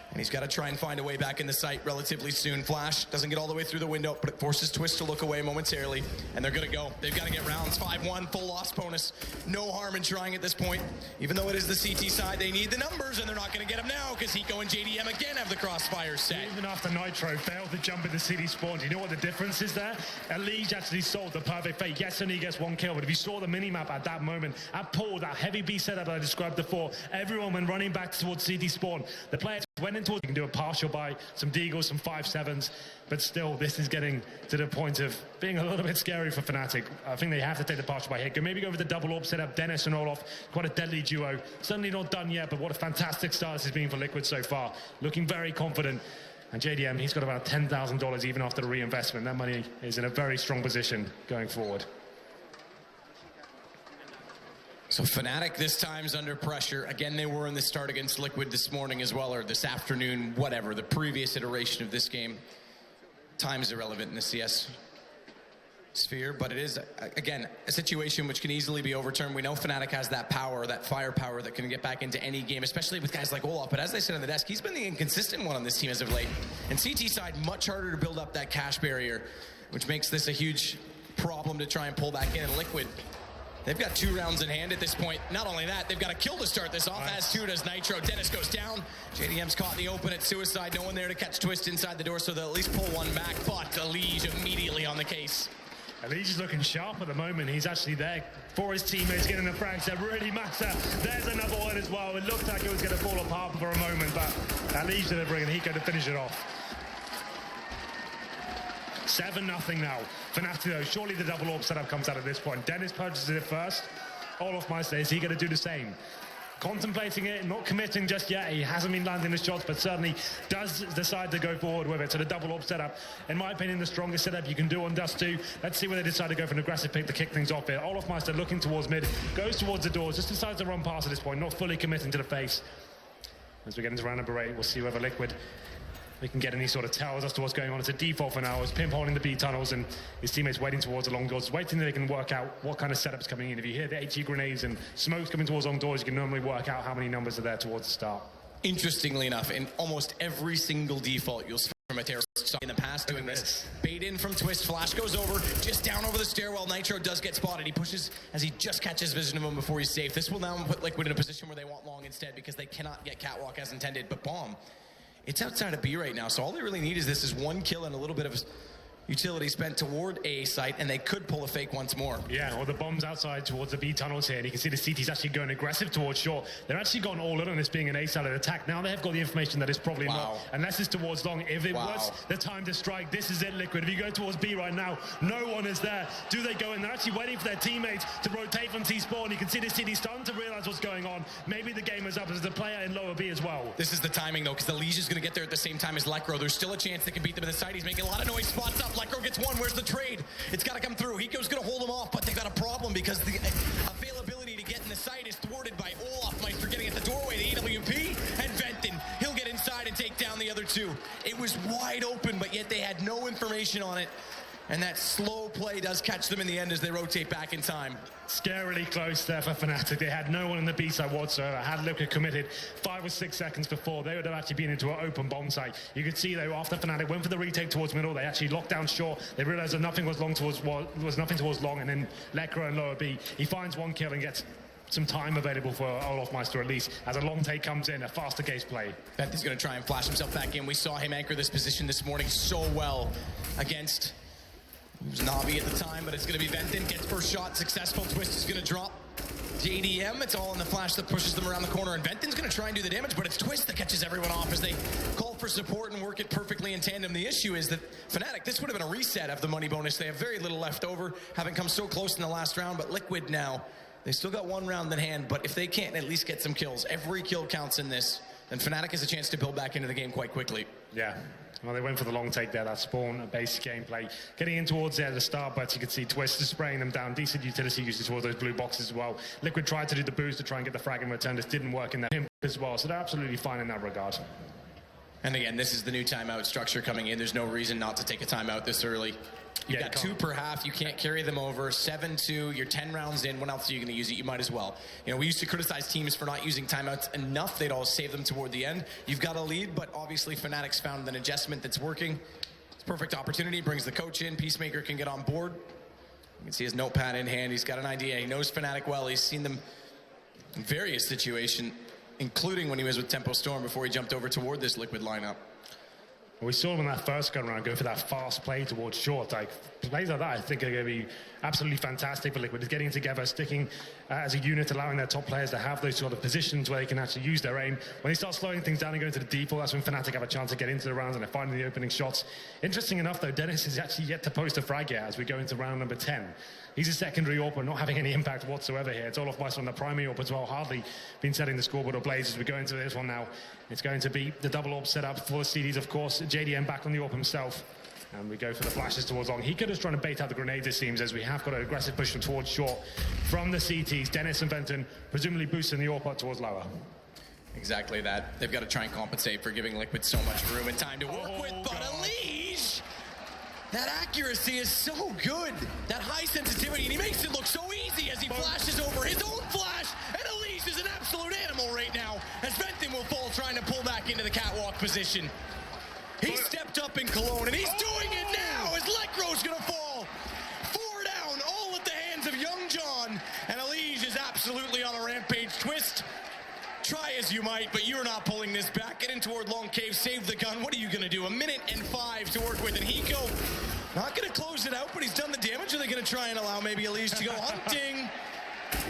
And he's got to try and find a way back in the site relatively soon. Flash doesn't get all the way through the window, but it forces Twist to look away momentarily. And they're going to go. They've got to get rounds. 5-1, full loss bonus. No harm in trying at this point. Even though it is the CT side, they need the numbers, and they're not going to get them now because Hiko and JDM again have the crossfire set. Even after Nitro failed to jump in the CD spawn, do you know what the difference is there? Elige actually sold the perfect fate. Yes, only gets one kill, but if you saw the minimap at that moment, at Paul, that heavy B setup that I described before, everyone went running back towards CD spawn. The players went into it. You can do a partial buy, some deagles, some 5-7s, but still, this is getting to the point of being a little bit scary for Fnatic. I think they have to take the partial buy here. Maybe go with the double orb setup, Dennis and Olof. Quite a deadly duo. Certainly not done yet, but what a fantastic start this has been for Liquid so far. Looking very confident. And JDM, he's got about $10,000 even after the reinvestment. That money is in a very strong position going forward. So Fnatic this time's under pressure. Again, they were in the start against Liquid this morning as well, or this afternoon, whatever, the previous iteration of this game. Time's irrelevant in the CS sphere, but it is, again, a situation which can easily be overturned. We know Fnatic has that power, that firepower that can get back into any game, especially with guys like Olaf. But as they said on the desk, he's been the inconsistent one on this team as of late. And CT side, much harder to build up that cash barrier, which makes this a huge problem to try and pull back in. And Liquid, they've got 2 rounds in hand at this point. Not only that, they've got a kill to start this off, as too does Nitro. Dennis goes down. JDM's caught in the open at Suicide. No one there to catch Twist inside the door, so they'll at least pull one back. But Elige immediately on the case. Elige is looking sharp at the moment. He's actually there for his teammates, getting the frags that really matter. There's another one as well. It looked like it was going to fall apart for a moment, but Elige delivering and Hiko to finish it off. 7-0 now. Fnatic though, surely the double orb setup comes out at this point. Dennis purchases it first. Olaf Meister, is he going to do the same? Contemplating it, not committing just yet. He hasn't been landing the shots, but certainly does decide to go forward with it. So the double orb setup, in my opinion, the strongest setup you can do on Dust 2. Let's see where they decide to go for an aggressive pick to kick things off here. Olaf Meister looking towards mid, goes towards the doors, just decides to run past at this point, not fully committing to the face. As we get into round number 8, we'll see whether Liquid we can get any sort of tells as to what's going on. It's a default for now. It's Pimp holding the B tunnels and his teammates waiting towards the long doors, waiting that they can work out what kind of setup's coming in. If you hear the HE grenades and smokes coming towards long doors, you can normally work out how many numbers are there towards the start. Interestingly enough, in almost every single default you'll see from a terrorist in the past doing this. Bait in from Twist, Flash goes over, just down over the stairwell. Nitro does get spotted. He pushes as he just catches vision of him before he's safe. This will now put Liquid in a position where they want long instead because they cannot get catwalk as intended. But Bomb, it's outside of B right now, so all they really need is this is one kill and a little bit of utility spent toward A site, and they could pull a fake once more. Yeah, well, the bomb's outside towards the B tunnels here, and you can see the CT's actually going aggressive towards short. They're actually gone all in on this being an A-side attack. Now they have got the information that it's probably not, unless it's towards long. If it was the time to strike, this is it, Liquid. If you go towards B right now, no one is there. Do they go in? They're actually waiting for their teammates to rotate from T-spawn. You can see the CT starting to realize what's going on. Maybe the game is up as the player in lower B as well. This is the timing, though, because the Elige is going to get there at the same time as Lekro. There's still a chance they can beat them in the side. He's making a lot of noise. Spots up. Lekro gets one. Where's the trade? It's got to come through. Hiko's going to hold him off, but they've got a problem because the availability to get in the site is thwarted by Olaf Meister getting at the doorway, the EWP, and Venton. He'll get inside and take down the other two. It was wide open, but yet they had no information on it. And that slow play does catch them in the end as they rotate back in time. Scarily close there for Fnatic. They had no one on the B side whatsoever. Had Liquid committed 5 or 6 seconds before, they would have actually been into an open bomb site. You could see though, after Fnatic went for the retake towards middle, they actually locked down short. They realized that nothing was long towards long, and then Lekro and lower B. He finds one kill and gets some time available for Olaf Meister at least as a long take comes in, a faster case play. Venton's going to try and flash himself back in. We saw him anchor this position this morning so well against it was Navi at the time, but it's going to be Venton. Gets first shot, successful. Twist is going to drop JDM. It's all in the flash that pushes them around the corner, and Venton's going to try and do the damage, but it's Twist that catches everyone off as they call for support and work it perfectly in tandem. The issue is that Fnatic, this would have been a reset of the money bonus. They have very little left over, having come so close in the last round, but Liquid now, they still got one round in hand, but if they can't at least get some kills, every kill counts in this, then Fnatic has a chance to build back into the game quite quickly. Yeah. Well, they went for the long take there, that spawn base gameplay. Getting in towards there at the start, but you could see Twist is spraying them down. Decent utility usage towards those blue boxes as well. Liquid tried to do the boost to try and get the frag in return. This didn't work in there as well, so they're absolutely fine in that regard. And again, this is the new timeout structure coming in. There's no reason not to take a timeout this early. You got 2 per half. You can't carry them over. 7-2. You're 10 rounds in. When else are you going to use it? You might as well. You know, we used to criticize teams for not using timeouts enough. They'd always save them toward the end. You've got a lead, but obviously Fnatic's found an adjustment that's working. It's a perfect opportunity. Brings the coach in. Peacemaker can get on board. You can see his notepad in hand. He's got an idea. He knows Fnatic well. He's seen them in various situations, including when he was with Tempo Storm before he jumped over toward this Liquid lineup. We saw him in that first gun round go for that fast play towards short. Like, plays like that I think are going to be absolutely fantastic for Liquid. Is getting together, sticking as a unit, allowing their top players to have those sort of positions where they can actually use their aim. When they start slowing things down and going to the default, that's when Fnatic have a chance to get into the rounds and they're finding the opening shots. Interesting enough, though, Dennis is actually yet to post a frag yet as we go into round number 10. He's a secondary AWP, not having any impact whatsoever here. It's all off Weiss on the primary AWP as well. Hardly been setting the scoreboard ablaze as we go into this one now. It's going to be the double AWP set up for the CDs, of course. JDM back on the AWP himself. And we go for the flashes towards long. He could have trying to bait out the grenades, it seems, as we have got an aggressive push towards short from the CTs. Dennis and Venton presumably boosting the AWP towards lower. Exactly that. They've got to try and compensate for giving Liquid so much room and time to work with. But Elise, that accuracy is so good. That high sensitivity, and he makes it look so easy as he flashes over his own flash. And Elise is an absolute animal right now as Venton will fall trying to pull back into the catwalk position. He stepped up in Cologne, and he's doing it now as Lekro's going to fall. 4 down, all at the hands of Young John. And Elige is absolutely on a rampage. Twist, try as you might, but you're not pulling this back. Get in toward Long Cave, save the gun. What are you going to do? 1:05 to work with. And Hiko, not going to close it out, but he's done the damage. Are they going to try and allow maybe Elige to go hunting?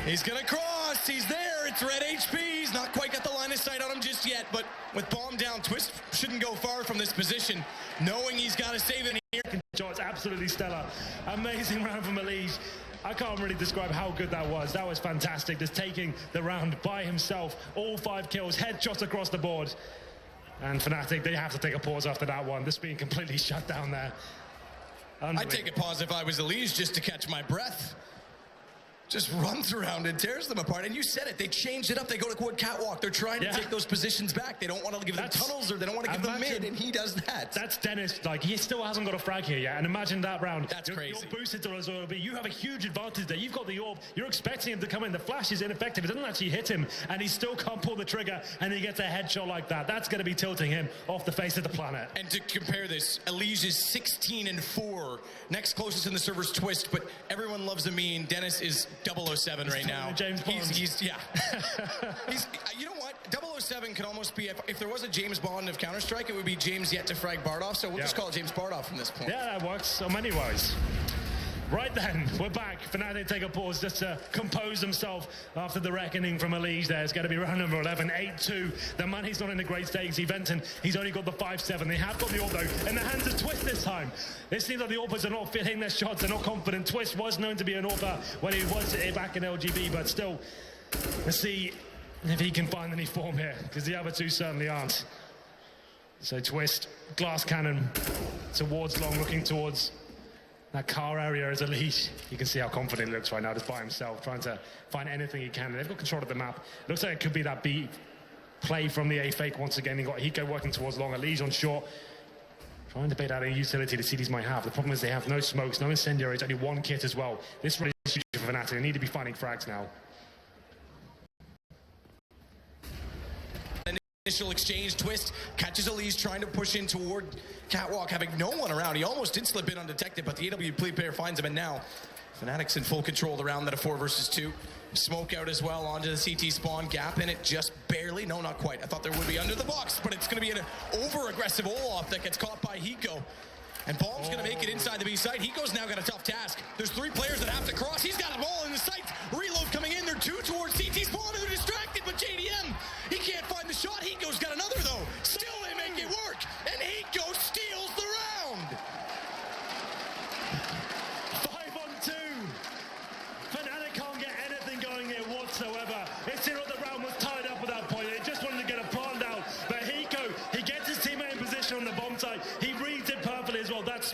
He's going to cross. He's there. It's red HP. He's not quite got the line of sight on him just yet, but with bomb down, Twist shouldn't go far from this position, knowing he's got to save it here. It's absolutely stellar. Amazing round from Elige. I can't really describe how good that was. That was fantastic. Just taking the round by himself. All 5 kills, headshots across the board. And Fnatic, they have to take a pause after that one. This being completely shut down there. I'd take a pause if I was Elige just to catch my breath. Just runs around and tears them apart. And you said it, they changed it up. They go to quad catwalk. They're trying to take those positions back. They don't want to give them tunnels, or they don't want to give them mid, and he does that. That's Dennis. Like, he still hasn't got a frag here yet. And imagine that round. That's crazy. You're boosted to as well. You have a huge advantage there. You've got the AWP. You're expecting him to come in. The flash is ineffective. It doesn't actually hit him, and he still can't pull the trigger, and he gets a headshot like that. That's going to be tilting him off the face of the planet. And to compare this, Elige is 16-4. Next closest in the server's Twist, but everyone loves a meme. Dennis is 007 right now. James Bond. He's you know what? 007 could almost be, if there was a James Bond of Counter-Strike, it would be James Yet to Frag Bardoff, so we'll just call it James Bardoff from this point. Yeah, that works on many ways. Right then, we're back. Fnatic take a pause just to compose themselves after the reckoning from Elige there. It's going to be round number 11, 8-2. The money's not in the great stakes. Venton, he's only got the 5-7. They have got the AWP, though, in the hands of Twist this time. It seems like the AWPers are not fitting their shots. They're not confident. Twist was known to be an AWPer when he was back in LGB, but still, let's see if he can find any form here, because the other two certainly aren't. So Twist, glass cannon towards long, looking towards that car area is Elige. You can see how confident he looks right now, just by himself, trying to find anything he can. They've got control of the map. Looks like it could be that B play from the A fake once again. He got Hiko working towards long, Elige on short, trying to bait out any utility the CDs might have. The problem is they have no smokes, no incendiaries, only 1 kit as well. This really is huge for Fnatic. They need to be finding frags now. Initial exchange, Twist catches Elige trying to push in toward catwalk, having no one around. He almost did slip in undetected, but the AWP player finds him, and now Fnatic's in full control of the round, that a 4 versus 2. Smoke out as well onto the CT spawn, gap in it just barely. No, not quite. I thought there would be under the box, but it's going to be an over-aggressive Olaf that gets caught by Hiko. And Bomb's going to make it inside the B site. Hiko's now got a tough task. There's 3 players that have to cross. He's got them all in the sights. Reload coming in. They're 2 towards CT spawn, and they're distracted, but JDM, he can't find the shot. Hiko's got another, though. Still they make it work, and Hiko steals the round. 5-on-2. Fnatic can't get anything going here whatsoever. It seemed like the round was tied up at that point. They just wanted to get a pond out, but Hiko, he gets his teammate in position on the bomb site. He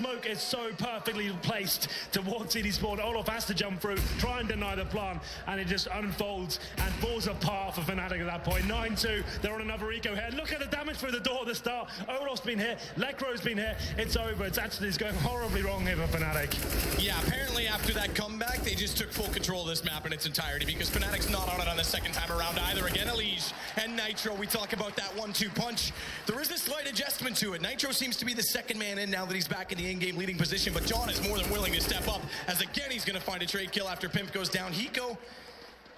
smoke is so perfectly placed towards CD Sport. Olof has to jump through, try and deny the plant, and it just unfolds and falls apart for Fnatic at that point. 9-2, they're on another eco here. Look at the damage through the door at the start. Olof's been here, Lekro's been here. It's over. It's going horribly wrong here for Fnatic. Yeah, apparently after that comeback, they just took full control of this map in its entirety because Fnatic's not on it on the second time around either. Again, Elige and Nitro, we talk about that 1-2 punch. There is a slight adjustment to it. Nitro seems to be the second man in now that he's back in the in-game leading position, but John is more than willing to step up as again he's going to find a trade kill after Pimp goes down. Hiko,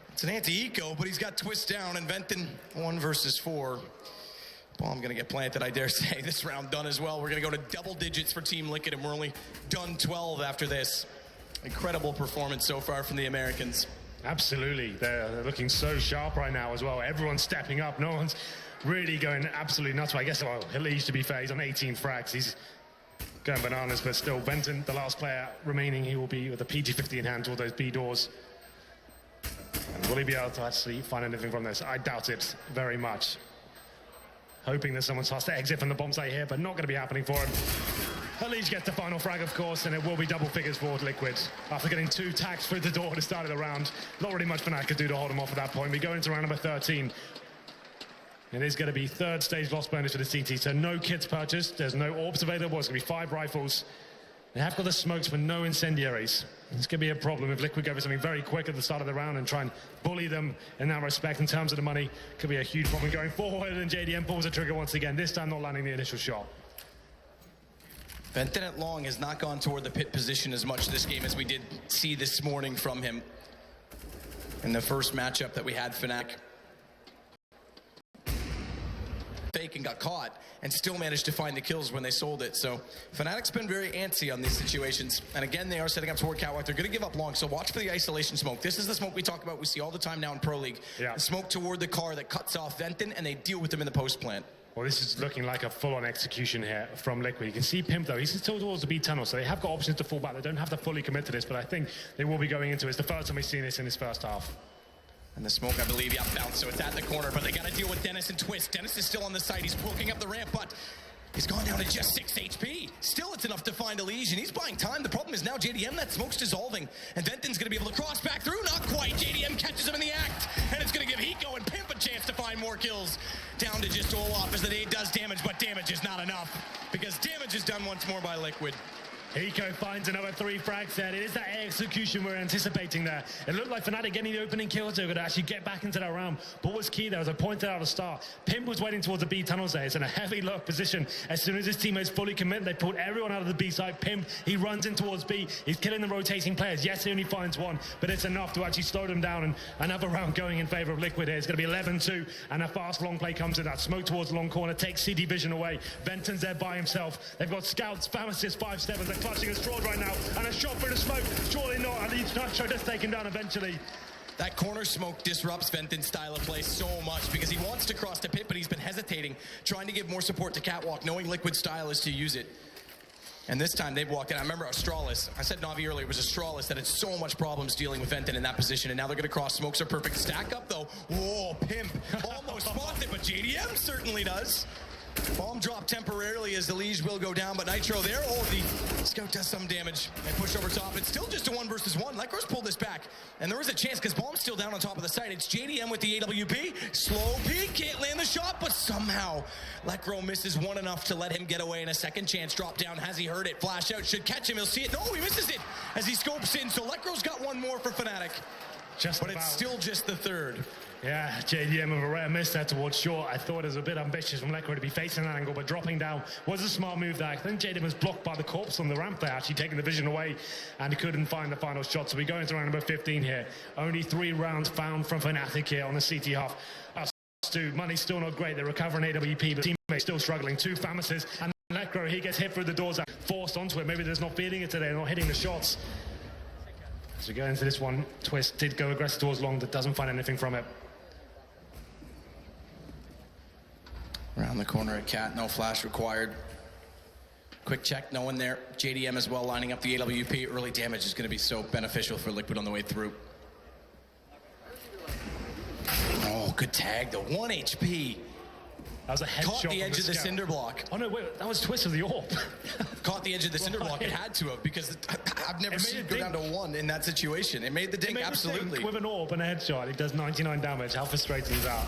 it's an anti-eco, but he's got Twist down, and Venton 1 versus 4. Bomb going to get planted, I dare say. This round done as well. We're going to go to double digits for Team Liquid, and we're only done 12 after this. Incredible performance so far from the Americans. Absolutely. They're looking so sharp right now as well. Everyone's stepping up. No one's really going absolutely nuts. I guess, well, Elige, to be fair, he's on 18 frags. He's going bananas, but still, Benton, the last player remaining, he will be with a PG-50 in hand toward those B doors. And will he be able to actually find anything from this? I doubt it very much. Hoping that someone starts to exit from the bomb site here, but not going to be happening for him. Elige gets the final frag, of course, and it will be double figures for Liquid. After getting 2 tags through the door at the start of the round, not really much Fnatic could do to hold him off at that point. We go into round number 13. It is going to be third stage loss bonus for the CT, so no kits purchased. There's no orbs available. It's going to be 5 rifles. They have got the smokes, but no incendiaries. It's going to be a problem if Liquid go for something very quick at the start of the round and try and bully them in that respect in terms of the money. Could be a huge problem going forward, and JDM pulls the trigger once again, this time not landing the initial shot. Venton at long has not gone toward the pit position as much this game as we did see this morning from him in the first matchup that we had Fnatic. Fake and got caught and still managed to find the kills when they sold it. So Fnatic's been very antsy on these situations. And again, they are setting up toward Catwalk. They're going to give up long. So watch for the isolation smoke. This is the smoke we talk about. We see all the time now in Pro League. Yeah. The smoke toward the car that cuts off Venton, and they deal with them in the post plant. Well, this is looking like a full-on execution here from Liquid. You can see Pimp, though. He's still towards the B tunnel, so they have got options to fall back. They don't have to fully commit to this, but I think they will be going into it. It's the first time we've seen this in this first half. And the smoke, I believe, yeah, bounced, so it's at the corner, but they got to deal with Dennis and Twist. Dennis is still on the side. He's poking up the ramp, but he's gone down to just 6 HP. Still, it's enough to find Elige, and he's buying time. The problem is now JDM, that smoke's dissolving, and Venton's going to be able to cross back through. Not quite. JDM catches him in the act, and it's going to give Hiko and Pimp a chance to find more kills. Down to just Olaf as the nade does damage, but damage is not enough, because damage is done once more by Liquid. Hiko finds another 3 frags there. It is that execution we're anticipating there. It looked like Fnatic getting the opening kills. They were going to actually get back into that round. But what was key there, as I pointed out at the start, Pimp was waiting towards the B tunnels there. It's in a heavy lock position. As soon as his teammates fully commit, they pulled everyone out of the B side. Pimp, he runs in towards B. He's killing the rotating players. Yes, he only finds 1, but it's enough to actually slow them down. And another round going in favor of Liquid here. It's going to be 11-2, and a fast long play comes in. That smoke towards the long corner takes CD Vision away. Venton's there by himself. They've got scouts, pharmacists, 5-7s. They're clutching at straws right now, and a shot through the smoke. Surely not. And he's not sure just taken down eventually. That corner smoke disrupts Venton's style of play so much because he wants to cross the pit, but he's been hesitating, trying to give more support to Catwalk, knowing Liquid's style is to use it. And this time they've walked in. I remember Astralis. I said Navi earlier, it was Astralis that had so much problems dealing with Venton in that position, and now they're going to cross. Smokes are perfect. Stack up, though. Whoa, Pimp almost spots it, but JDM certainly does. Bomb drop temporarily as the Elige will go down, but Nitro there. Oh, the scout does some damage and push over top. It's still just a 1 versus 1. Lekro's pulled this back, and there is a chance because Bomb's still down on top of the site. It's JDM with the AWP. Slow peek, can't land the shot, but somehow Lekro misses one enough to let him get away. And a second chance drop down. Has he heard it? Flash out, should catch him. He'll see it. No, he misses it as he scopes in. So Lekro's got 1 more for Fnatic, but it's still just the 3rd. Yeah, JDM with a rare miss there towards short. I thought it was a bit ambitious from Lekro to be facing that angle, but dropping down was a smart move there. I think JDM was blocked by the corpse on the ramp there, actually taking the vision away, and couldn't find the final shot. So we go into round number 15 here. Only 3 rounds found from Fnatic here on the CT half. Money's still not great. They're recovering AWP, but teammates still struggling. 2 Famases, and Lekro, he gets hit through the doors, forced onto it. Maybe they're not feeling it today, not hitting the shots. So we go into this one. Twist did go aggressive towards long, but doesn't find anything from it. Around the corner at Cat, no flash required. Quick check, no one there. JDM as well lining up the AWP. Early damage is going to be so beneficial for Liquid on the way through. Oh, good tag, the 1 HP. That was a headshot. Caught the edge of the cinder block. Oh, no, wait, that was twist of the orb. Caught the edge of the cinder block. It had to have, because I've never seen it go down to 1 in that situation. It made the dink, absolutely. With an orb and a headshot, it does 99 damage. How frustrating is that?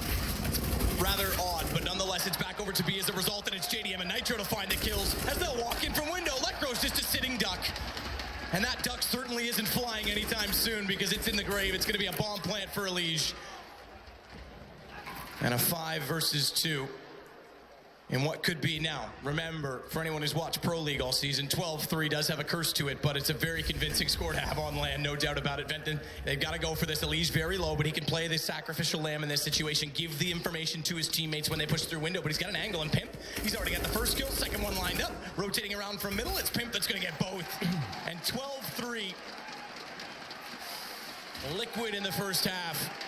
Rather odd, but nonetheless, it's back over to B as a result, and it's JDM and Nitro to find the kills as they'll walk in from window. Lecro's just a sitting duck. And that duck certainly isn't flying anytime soon, because it's in the grave. It's going to be a bomb plant for Elige. And a 5 versus 2. In what could be now, remember, for anyone who's watched Pro League all season, 12-3 does have a curse to it, but it's a very convincing score to have on land, no doubt about it. Venton, they've got to go for this. Elige very low, but he can play this sacrificial lamb in this situation, give the information to his teammates when they push through window, but he's got an angle, and Pimp, he's already got the first kill, second one lined up, rotating around from middle. It's Pimp that's going to get both. And 12-3. Liquid in the first half.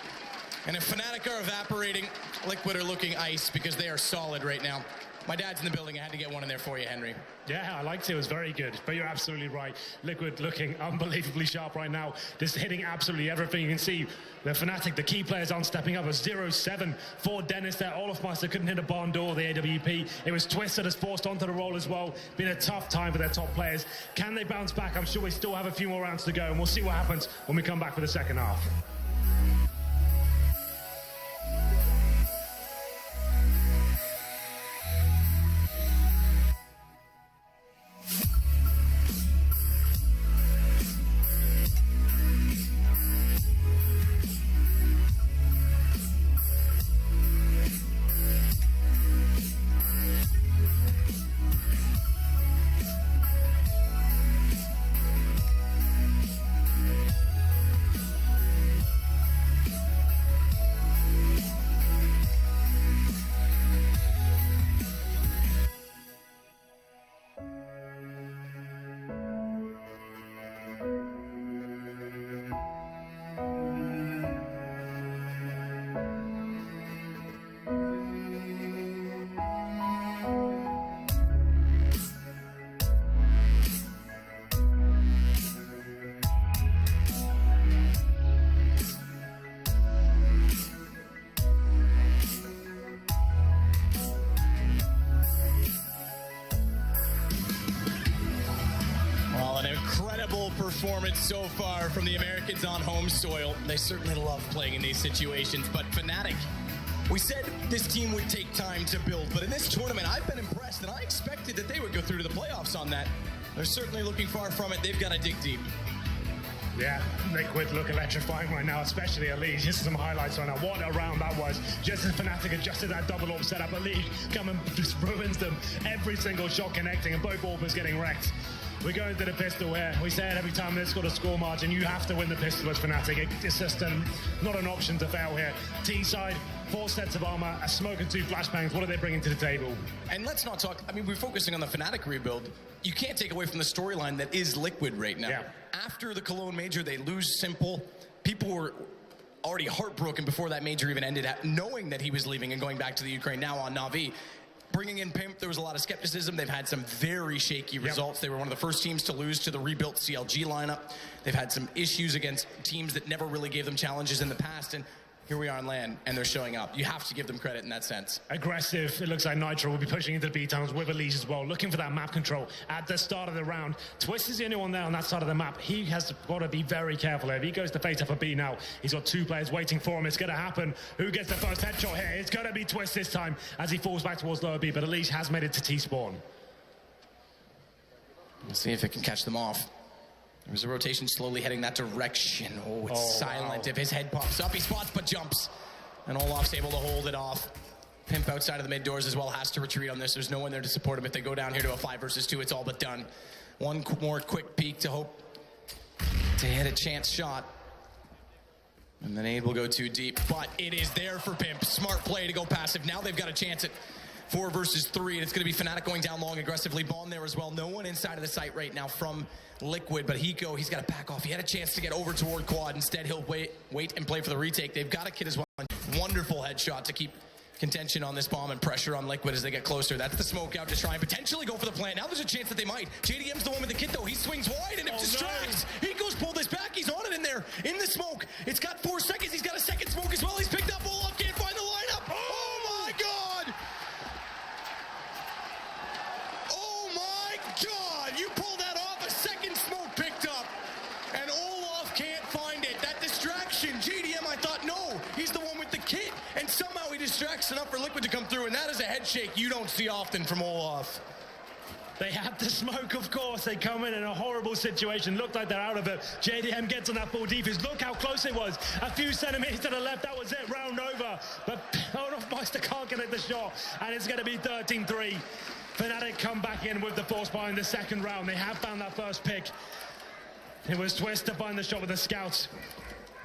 And if Fnatic are evaporating, Liquid are looking ice, because they are solid right now. My dad's in the building. I had to get one in there for you, Henry. Yeah, I liked it. It was very good. But you're absolutely right. Liquid looking unbelievably sharp right now. Just hitting absolutely everything. You can see the Fnatic, the key players aren't stepping up. A 0-7 for Dennis there. Olafmeister couldn't hit a barn door, the AWP. It was Twist that has forced onto the roll as well. Been a tough time for their top players. Can they bounce back? I'm sure we still have a few more rounds to go, and we'll see what happens when we come back for the second half. Performance so far from the Americans on home soil. They certainly love playing in these situations, but Fnatic, we said this team would take time to build, but in this tournament, I've been impressed, and I expected that they would go through to the playoffs on that. They're certainly looking far from it. They've got to dig deep. Yeah, Liquid look electrifying right now, especially Elige. Here's some highlights right now. What a round that was. Just as Fnatic adjusted that double orb setup, Elige come and just ruins them. Every single shot connecting, and both orbers getting wrecked. We're going to the pistol here. We say it every time it's got a score margin. You have to win the pistol as Fnatic. It's just not an option to fail here. T-side, 4 sets of armor, a smoke and 2 flashbangs. What are they bringing to the table? And let's not talk, I mean, we're focusing on the Fnatic rebuild. You can't take away from the storyline that is Liquid right now. Yeah. After the Cologne Major, they lose Simple. People were already heartbroken before that major even ended, knowing that he was leaving and going back to the Ukraine. Now on Na'Vi. Bringing in Pimp, there was a lot of skepticism. They've had some very shaky results. They were one of the first teams to lose to the rebuilt CLG lineup. They've had some issues against teams that never really gave them challenges in the past, and here we are on land, and they're showing up. You have to give them credit in that sense. Aggressive. It looks like Nitro will be pushing into the B-towns with Elige as well, looking for that map control at the start of the round. Twist is the only one there on that side of the map. He has got to be very careful here. If he goes to face up a B now, he's got 2 players waiting for him. It's going to happen. Who gets the first headshot here? It's going to be Twist this time as he falls back towards lower B, but Elige has made it to T-spawn. We'll see if it can catch them off. There's a rotation slowly heading that direction. Oh, it's silent. Wow. If his head pops up, he spots but jumps. And Olaf's able to hold it off. Pimp outside of the mid doors as well has to retreat on this. There's no one there to support him. If they go down here to a 5 versus 2, it's all but done. One more quick peek to hope to hit a chance shot. And the nade will go too deep, but it is there for Pimp. Smart play to go passive. Now they've got a chance at 4 versus 3, and it's going to be Fnatic going down long aggressively. Bomb there as well. No one inside of the site right now from Liquid, but he's got to back off. He had a chance to get over toward quad. Instead, he'll wait and play for the retake. They've got a kid as well. Wonderful headshot to keep contention on this bomb and pressure on Liquid as they get closer. That's the smoke out to try and potentially go for the plant. Now there's a chance that they might. JDM's the one with the kit, though. He swings wide, and it distracts. No. He goes pull this back. He's on it in there, in the smoke. It's got 4 seconds. He's got a second smoke as well. He's picked up. Olaf can't find the lineup. Oh, my God. backtracks enough for Liquid to come through, and that is a head shake you don't see often from Olaf. They have the smoke, of course. They come in a horrible situation. Looked like they're out of it. JDM gets on that full defense. Look how close it was. A few centimeters to the left. That was it. Round over. But Olaf Meister can't get at the shot. And it's going to be 13-3. Fnatic come back in with the force buy in the second round. They have found that first pick. It was Twist to find the shot with the scouts.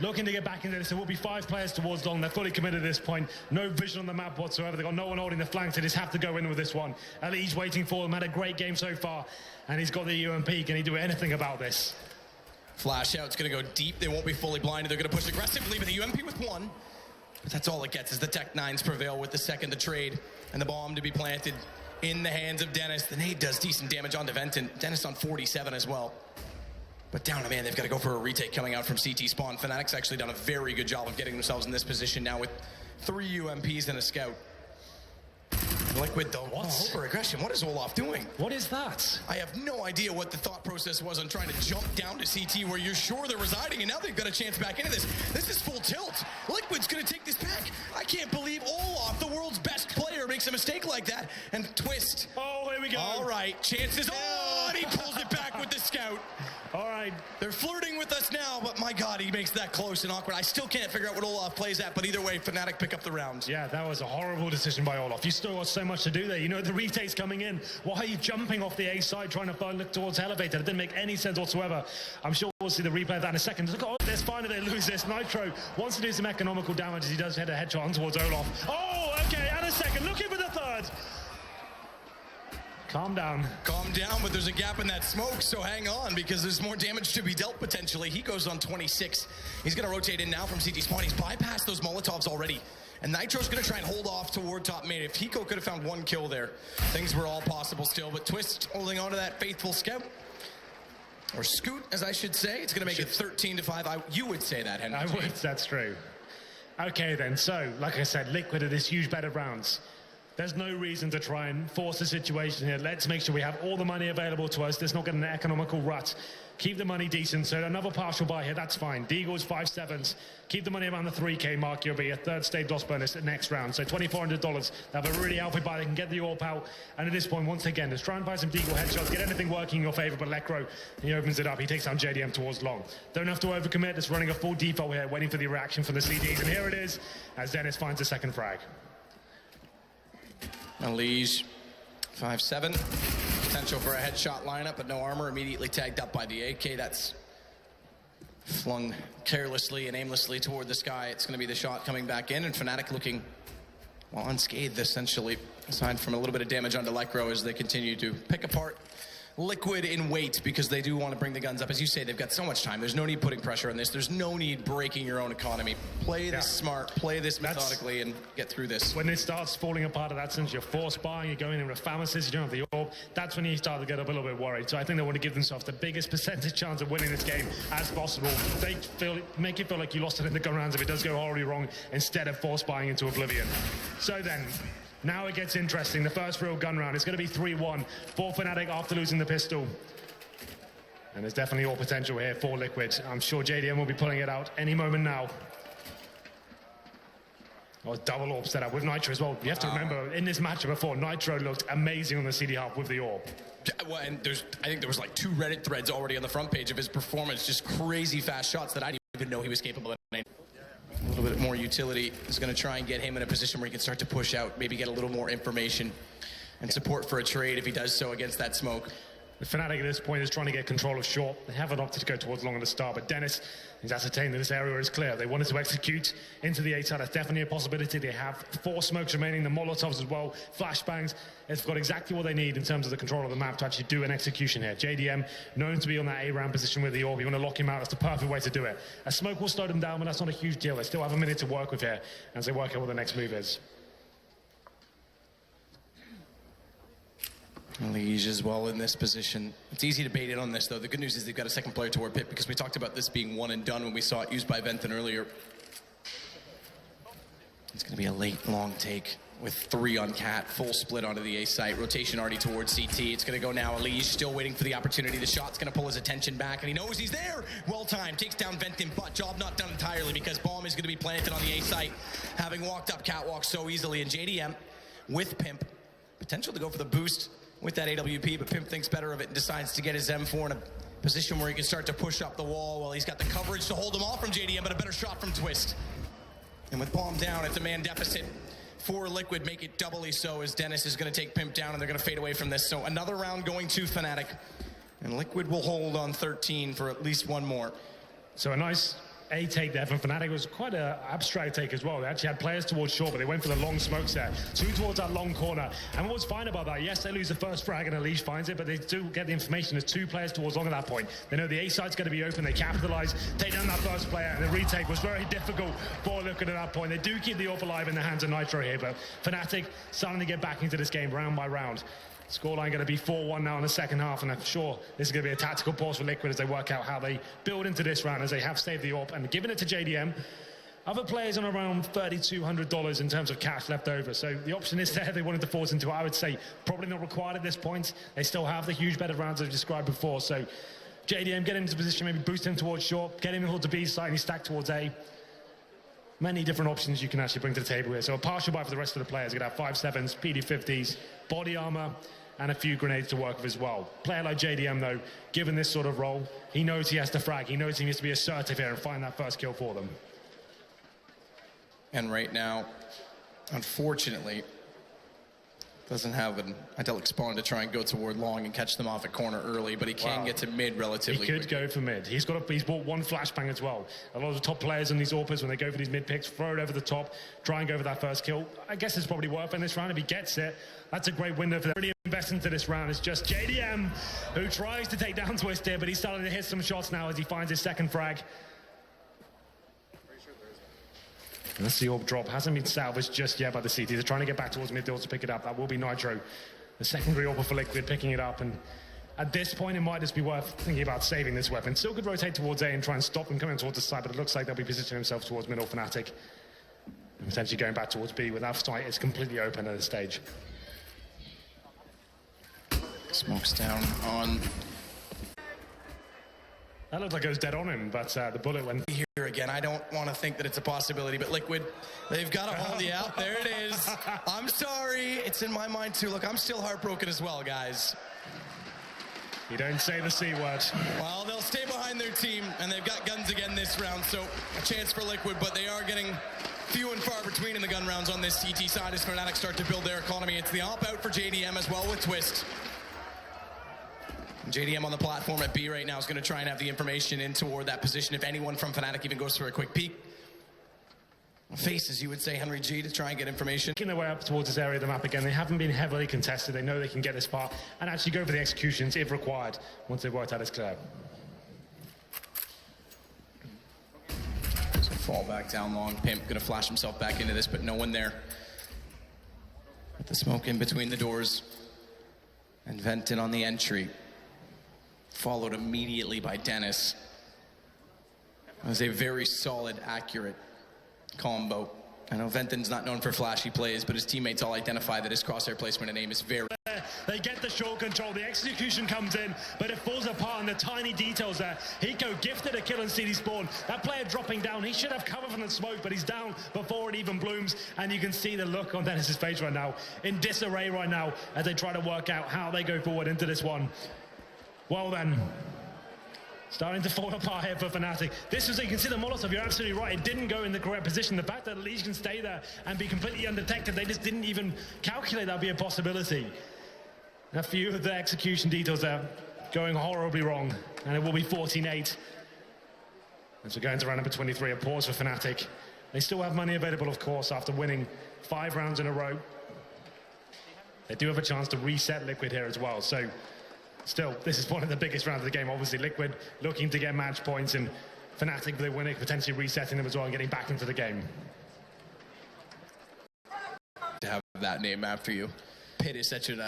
Looking to get back into this. There will be 5 players towards long. They're fully committed at this point. No vision on the map whatsoever. They've got no one holding the flanks. They just have to go in with this one. Ali's waiting for them. Had a great game so far. And he's got the UMP. Can he do anything about this? Flash out's going to go deep. They won't be fully blinded. They're going to push aggressively, but the UMP with 1. But that's all it gets is the Tech 9s prevail with the second to trade. And the bomb to be planted in the hands of Dennis. The nade does decent damage onto Venton. Dennis on 47 as well. But down a man, they've got to go for a retake coming out from CT spawn. Fnatic's actually done a very good job of getting themselves in this position now with 3 UMPs and a scout. Liquid though, over aggression. What is Olaf doing? What is that? I have no idea what the thought process was on trying to jump down to CT where you're sure they're residing, and now they've got a chance back into this. This is full tilt. Liquid's gonna take this back. I can't believe Olaf, the world's best player, makes a mistake like that. And Twist. Oh, here we go. All right, chances. Oh, and he pulls it back with the scout. All right. They're flirting with us now, but my God, he makes that close and awkward. I still can't figure out what Olaf plays at, but either way, Fnatic pick up the round. Yeah, that was a horrible decision by Olaf. You still got so much to do there. You know, the retake's coming in. Why are you jumping off the A side trying to look towards Elevator? It didn't make any sense whatsoever. I'm sure we'll see the replay of that in a second. Look, oh, there's finally they lose this. Nitro wants to do some economical damage as he does head a headshot on towards Olaf. Oh, okay, and a second. Looking for the third. Calm down. Calm down, but there's a gap in that smoke, so hang on, because there's more damage to be dealt potentially. He goes on 26. He's going to rotate in now from CT spawn. He's bypassed those Molotovs already. And Nitro's going to try and hold off toward top mid. If Hiko could have found 1 kill there, things were all possible still. But Twist holding on to that faithful scout. Or Scoot, as I should say. It's going to make it 13-5. You would say that, Henry. I would, that's true. Okay then, so, like I said, Liquid are this huge bed of rounds. There's no reason to try and force the situation here. Let's make sure we have all the money available to us. Let's not get an economical rut. Keep the money decent. So another partial buy here, that's fine. Deagle's 5/7s. Keep the money around the 3K mark. You'll be a 3rd stage loss bonus at next round. So $2,400. They have a really healthy buy. They can get the AWP out. And at this point, once again, let's try and buy some Deagle headshots. Get anything working in your favor. But Lekro, he opens it up. He takes down JDM towards long. Don't have to overcommit. Just running a full default here, waiting for the reaction from the CDs. And here it is, as Dennis finds a second frag. Lige, 5/7. Potential for a headshot lineup, but no armor. Immediately tagged up by the AK. That's flung carelessly and aimlessly toward the sky. It's going to be the shot coming back in, and Fnatic looking, well, unscathed, essentially, aside from a little bit of damage onto Lycro as they continue to pick apart Liquid in weight, because they do want to bring the guns up. As you say, they've got so much time. There's no need putting pressure on this. There's no need breaking your own economy. Play this smart, play this methodically, and get through this. When it starts falling apart at that sense, you're force buying, you're going in with pharmacists, you don't have the orb, that's when you start to get a little bit worried. So I think they want to give themselves the biggest percentage chance of winning this game as possible. Make it feel like you lost it in the gun rounds if it does go horribly wrong, instead of force buying into oblivion. So then, now it gets interesting. The first real gun round is going to be 3-1 for Fnatic after losing the pistol. And there's definitely all potential here for Liquid. I'm sure JDM will be pulling it out any moment now. Oh, double orb set up with Nitro as well. You have to remember, in this matchup before, Nitro looked amazing on the CD half with the orb. Well, and I think there was like 2 Reddit threads already on the front page of his performance. Just crazy fast shots that I didn't even know he was capable of. A little bit more utility is going to try and get him in a position where he can start to push out, maybe get a little more information and support for a trade if he does so against that smoke. The Fnatic at this point is trying to get control of short. They haven't opted to go towards long at the start, but Dennis has ascertained that this area is clear. They wanted to execute into the A side. That's definitely a possibility. They have 4 smokes remaining, the Molotovs as well, flashbangs. They've got exactly what they need in terms of the control of the map to actually do an execution here. JDM, known to be on that A-round position with the orb. You want to lock him out. That's the perfect way to do it. A smoke will slow them down, but that's not a huge deal. They still have a minute to work with here as they work out what the next move is. Lige as well in this position. It's easy to bait in on this, though. The good news is they've got a second player toward Pit, because we talked about this being one and done when we saw it used by Venton earlier. It's going to be a late, long take. with 3 on Cat, full split onto the A site, rotation already towards CT. It's going to go now. Elige still waiting for the opportunity. The shot's going to pull his attention back, and he knows he's there. Well timed, takes down Venton, but job not done entirely because bomb is going to be planted on the A site, having walked up Catwalk so easily. And JDM with Pimp, potential to go for the boost with that AWP, but Pimp thinks better of it and decides to get his M4 in a position where he can start to push up the wall while he's got the coverage to hold him off from JDM, but a better shot from Twist. And with bomb down, it's a man deficit for Liquid, make it doubly so as Dennis is going to take Pimp down and they're going to fade away from this. So another round going to Fnatic, and Liquid will hold on 13 for at least one more. So a nice A take there from Fnatic. It was quite an abstract take as well. They actually had players towards short, but they went for the long smokes there. 2 towards that long corner. And what was fine about that, yes, they lose the first frag and Elige finds it, but they do get the information. There's 2 players towards long at that point. They know the A side's going to be open. They capitalize, take down that first player, and the retake was very difficult for Liquid at that point. They do keep the AWP alive in the hands of Nitro here, but Fnatic starting to get back into this game round by round. Scoreline going to be 4-1 now in the second half, and I'm sure this is going to be a tactical pause for Liquid as they work out how they build into this round, as they have saved the AWP and given it to JDM. Other players on around $3,200 in terms of cash left over, so the option is there. They wanted to force into it. I would say probably not required at this point. They still have the huge bed of rounds I've described before, so JDM get into position, maybe boost him towards short, get him towards the B side, and he's stacked towards A. Many different options you can actually bring to the table here. So a partial buy for the rest of the players. You're going to have 5.7s, PD50s, body armor, and a few grenades to work with as well. Player like JDM, though, given this sort of role, he knows he has to frag. He knows he needs to be assertive here and find that first kill for them. And right now, unfortunately, doesn't have an idyllic spawn to try and go toward long and catch them off at corner early, but he can get to mid relatively He could go for mid. He's bought 1 flashbang as well. A lot of the top players in these AWPers, when they go for these mid picks, throw it over the top, try and go for that first kill. I guess it's probably worth in this round if he gets it. That's a great window for them. Really invest into this round. It's just JDM who tries to take down Twist here, but he's starting to hit some shots now as he finds his second frag. And that's the AWP drop. Hasn't been salvaged just yet by the CT. They're trying to get back towards midfield to pick it up. That will be Nitro, the secondary AWP for Liquid, picking it up. And at this point, it might just be worth thinking about saving this weapon. Still could rotate towards A and try and stop them coming towards the side, but it looks like they'll be positioning themselves towards middle Fnatic. And potentially going back towards B with that site is completely open at this stage. Smokes down on. That looked like it was dead on him, but the bullet went here again. I don't want to think that it's a possibility, but Liquid, they've got to hold you out. There it is. I'm sorry. It's in my mind, too. Look, I'm still heartbroken as well, guys. You don't say the C word. Well, they'll stay behind their team, and they've got guns again this round, so a chance for Liquid, but they are getting few and far between in the gun rounds on this CT side as Fnatic start to build their economy. It's the op-out for JDM as well with Twist. JDM on the platform at B right now is going to try and have the information in toward that position if anyone from Fnatic even goes for a quick peek. Faces, you would say, Henry G, to try and get information. Making their way up towards this area of the map again. They haven't been heavily contested. They know they can get this far and actually go for the executions if required once they've worked out it's clear. So fall back down long. Pimp going to flash himself back into this, but no one there. With the smoke in between the doors. And Venton on the entry. Followed immediately by Dennis. It was a very solid, accurate combo. I know Venton's not known for flashy plays, but his teammates all identify that his crosshair placement and aim is very... They get the short control, the execution comes in, but it falls apart in the tiny details there. Hiko gifted a kill in CD spawn. That player dropping down, he should have cover from the smoke, but he's down before it even blooms, and you can see the look on Dennis's face right now, in disarray right now, as they try to work out how they go forward into this one. Well then, starting to fall apart here for Fnatic. This was, you can see the Molotov, you're absolutely right, it didn't go in the correct position. The fact that Elige can stay there and be completely undetected, they just didn't even calculate that'd be a possibility. A few of the execution details there going horribly wrong, and it will be 14-8. As we're going to round number 23, a pause for Fnatic. They still have money available, of course, after winning 5 rounds in a row. They do have a chance to reset Liquid here as well, so still, this is one of the biggest rounds of the game. Obviously, Liquid looking to get match points, and Fnatic, if they win it, potentially resetting them as well and getting back into the game. To have that name after you. Pit is such an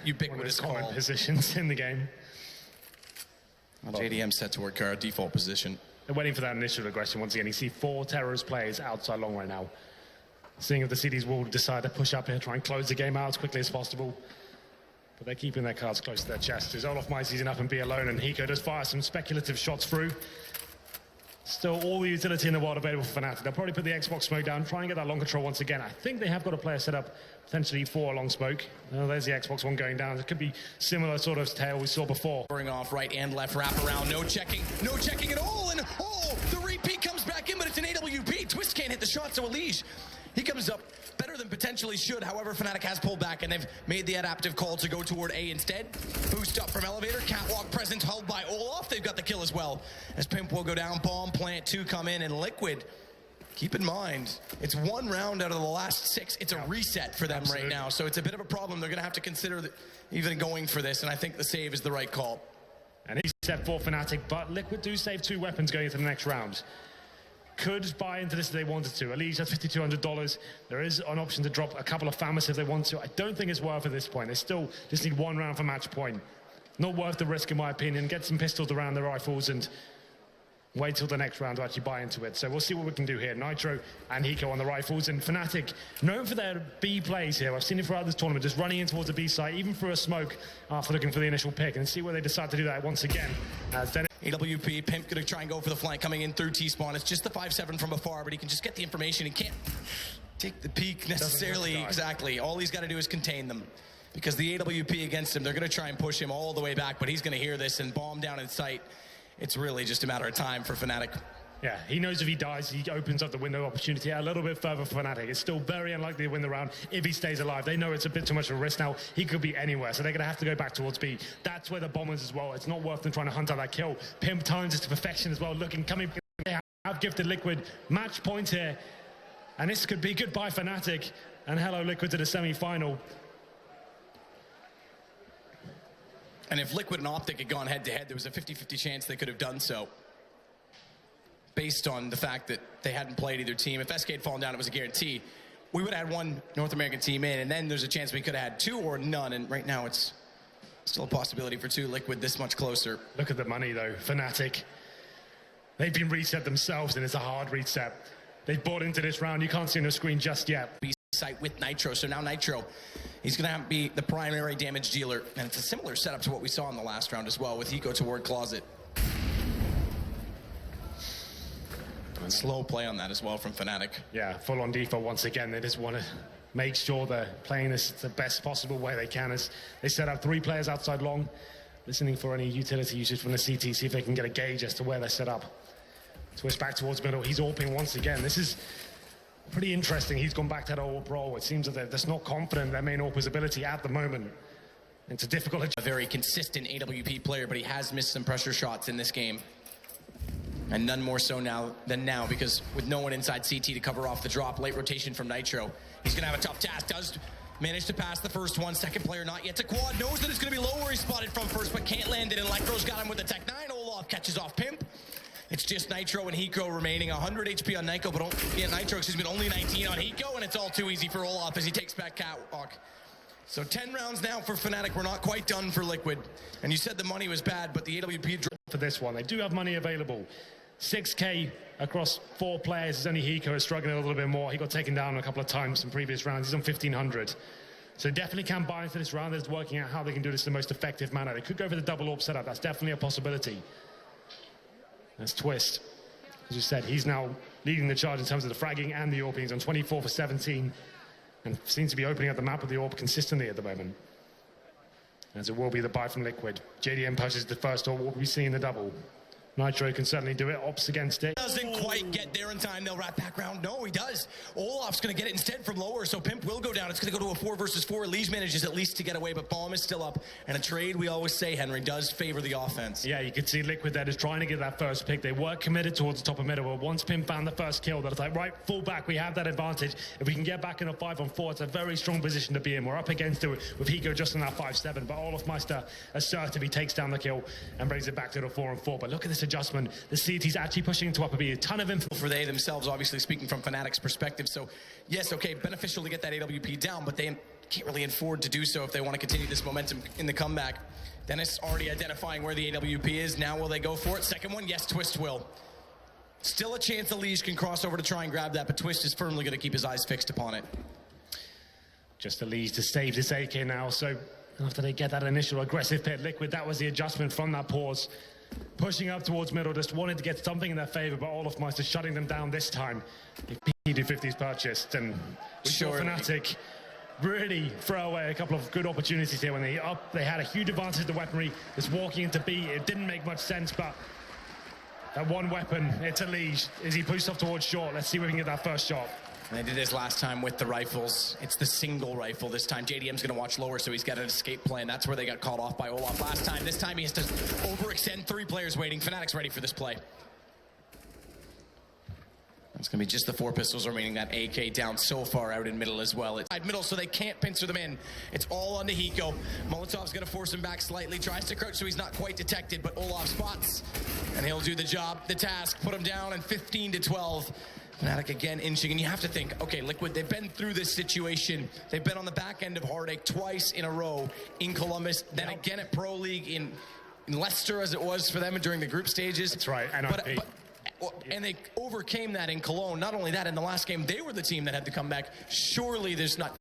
ubiquitous common positions in the game. Well, JDM set toward our default position. They're waiting for that initial aggression once again. You see 4 terrorist players outside long right now. seeing if the CDs will decide to push up here, try and close the game out as quickly as possible. But they're keeping their cards close to their chest. As Olaf might season up and be alone, and Hiko does fire some speculative shots through. Still all the utility in the world available for Fnatic. They'll probably put the Xbox smoke down, try and get that long control once again. I think they have got a player set up potentially for a long smoke. Oh, there's the Xbox one going down. It could be similar sort of tail we saw before. Going off right and left, wrap around, no checking at all, and oh, the repeat comes back in, but it's an AWP. Twist can't hit the shot, so Elige, he comes up better than potentially should. However, Fnatic has pulled back, and they've made the adaptive call to go toward A instead. Boost up from Elevator, catwalk presence held by Olaf. They've got the kill as well. As Pimp will go down, Bomb Plant 2 come in, and Liquid, keep in mind, it's one round out of the last 6. It's a reset for them right now, so it's a bit of a problem. They're going to have to consider even going for this, and I think the save is the right call. And he's set for Fnatic, but Liquid do save 2 weapons going into the next round. Could buy into this if they wanted to. Elige has $5,200. There is an option to drop a couple of FAMAS if they want to. I don't think it's worth at this point. They still just need 1 round for match point. Not worth the risk, in my opinion. Get some pistols around their rifles and wait till the next round to actually buy into it. So we'll see what we can do here. Nitro and Hiko on the rifles, and Fnatic, known for their B plays here. I've seen it throughout this tournament, just running in towards the B site, even through a smoke after looking for the initial pick, and see where they decide to do that once again. Then AWP, Pimp gonna try and go for the flank coming in through T-spawn. It's just the 5-7 from afar, but he can just get the information. He can't take the peek necessarily. Exactly. All he's got to do is contain them. Because the AWP against him, they're gonna try and push him all the way back, but he's gonna hear this and bomb down in sight. It's really just a matter of time for Fnatic. Yeah, he knows if he dies, he opens up the window opportunity a little bit further for Fnatic. It's still very unlikely to win the round if he stays alive. They know it's a bit too much of a risk now. He could be anywhere, so they're going to have to go back towards B. That's where the bomb is as well. It's not worth them trying to hunt out that kill. Pimp times it to perfection as well, coming. They have gifted Liquid match point here. And this could be goodbye Fnatic. And hello Liquid to the semi-final. And if Liquid and Optic had gone head-to-head, there was a 50-50 chance they could have done so. Based on the fact that they hadn't played either team. If SK had fallen down, it was a guarantee. We would have had 1 North American team in, and then there's a chance we could have had 2 or none, and right now it's still a possibility for 2. Liquid this much closer. Look at the money, though. Fnatic, they've been reset themselves, and it's a hard reset. They've bought into this round. You can't see on the screen just yet. Site with Nitro, so now Nitro, he's going to be the primary damage dealer, and it's a similar setup to what we saw in the last round as well, with Hiko toward Closet. Slow play on that as well from Fnatic. Yeah, full on default once again. They just want to make sure they're playing this the best possible way they can. As they set up 3 players outside long, listening for any utility usage from the CT, see if they can get a gauge as to where they're set up. Twist back towards middle. He's AWPing once again. This is pretty interesting. He's gone back to that AWP role. It seems that they're just not confident in their main AWPer's ability at the moment. It's a difficult... A very consistent AWP player, but he has missed some pressure shots in this game. And none more so now than now, because with no one inside CT to cover off the drop, late rotation from Nitro. He's going to have a tough task. Does manage to pass the first one. Second player not yet to quad. Knows that it's going to be low where he's spotted from first, but can't land it. And Electro's got him with the Tech 9. Olaf catches off Pimp. It's just Nitro and Hiko remaining. 100 HP on Nitro, but only 19 on Hiko, and it's all too easy for Olaf as he takes back catwalk. So 10 rounds now for Fnatic. We're not quite done for Liquid. And you said the money was bad, but the AWP... For this one, they do have money available. 6K across 4 players. It's only Hiko is struggling a little bit more. He got taken down a couple of times in previous rounds. He's on 1,500. So definitely can buy into this round. They're working out how they can do this in the most effective manner. They could go for the double AWP setup. That's definitely a possibility. That's Twist. As you said, he's now leading the charge in terms of the fragging and the AWPing. He's on 24 for 17. And seems to be opening up the map with the AWP consistently at the moment. As it will be the buy from Liquid. JDM pushes the first AWP. What will we see in the double? Nitro can certainly do it. Ops against it. Doesn't quite get there in time. They'll wrap back round. No, he does. Olaf's going to get it instead from lower, so Pimp will go down. It's going to go to a 4 versus 4. Elige manages at least to get away, but Bomb is still up. And a trade, we always say, Henry, does favor the offense. Yeah, you can see Liquid there just trying to get that first pick. They were committed towards the top of middle, but once Pimp found the first kill, they're like, right, full back, we have that advantage. If we can get back in a 5-on-4, it's a very strong position to be in. We're up against it with Hiko just on that 5-7, but Olaf Meister assertive, he takes down the kill and brings it back to the 4-on-4. But look at this adjustment. The CT's actually pushing into upper B. A ton of info for they themselves, obviously speaking from Fnatic's perspective. So yes, okay, beneficial to get that AWP down, but they can't really afford to do so if they want to continue this momentum in the comeback. Dennis already identifying where the AWP is. Now will they go for it? Second one, yes, Twist will. Still a chance Elige can cross over to try and grab that, but Twist is firmly going to keep his eyes fixed upon it. Just Elige to save this AK now, so after they get that initial aggressive pit, Liquid, that was the adjustment from that pause. Pushing up towards middle, just wanted to get something in their favor, but Olofmeister shutting them down this time. If PD50's purchased, and we saw Fnatic really throw away a couple of good opportunities here when they had a huge advantage of the weaponry. Just walking into B, it didn't make much sense, but that one weapon, it's Elige. As he pushes off towards short, let's see if we can get that first shot. And they did this last time with the rifles. It's the single rifle this time. JDM's going to watch lower, so he's got an escape plan. That's where they got caught off by Olaf last time. This time he has to overextend. 3 players waiting. Fnatic's ready for this play. It's going to be just the 4 pistols remaining. That AK down so far out in middle as well. It's middle, so they can't pincer them in. It's all on to Hiko. Molotov's going to force him back slightly. Tries to crouch so he's not quite detected, but Olaf spots. And he'll do the job, the task, put him down, and 15-12. Fnatic again inching, and you have to think, okay, Liquid, they've been through this situation. They've been on the back end of Heartache twice in a row in Columbus, then again at Pro League in Leicester, as it was for them during the group stages. That's right, and they overcame that in Cologne. Not only that, in the last game, they were the team that had to come back. Surely there's not...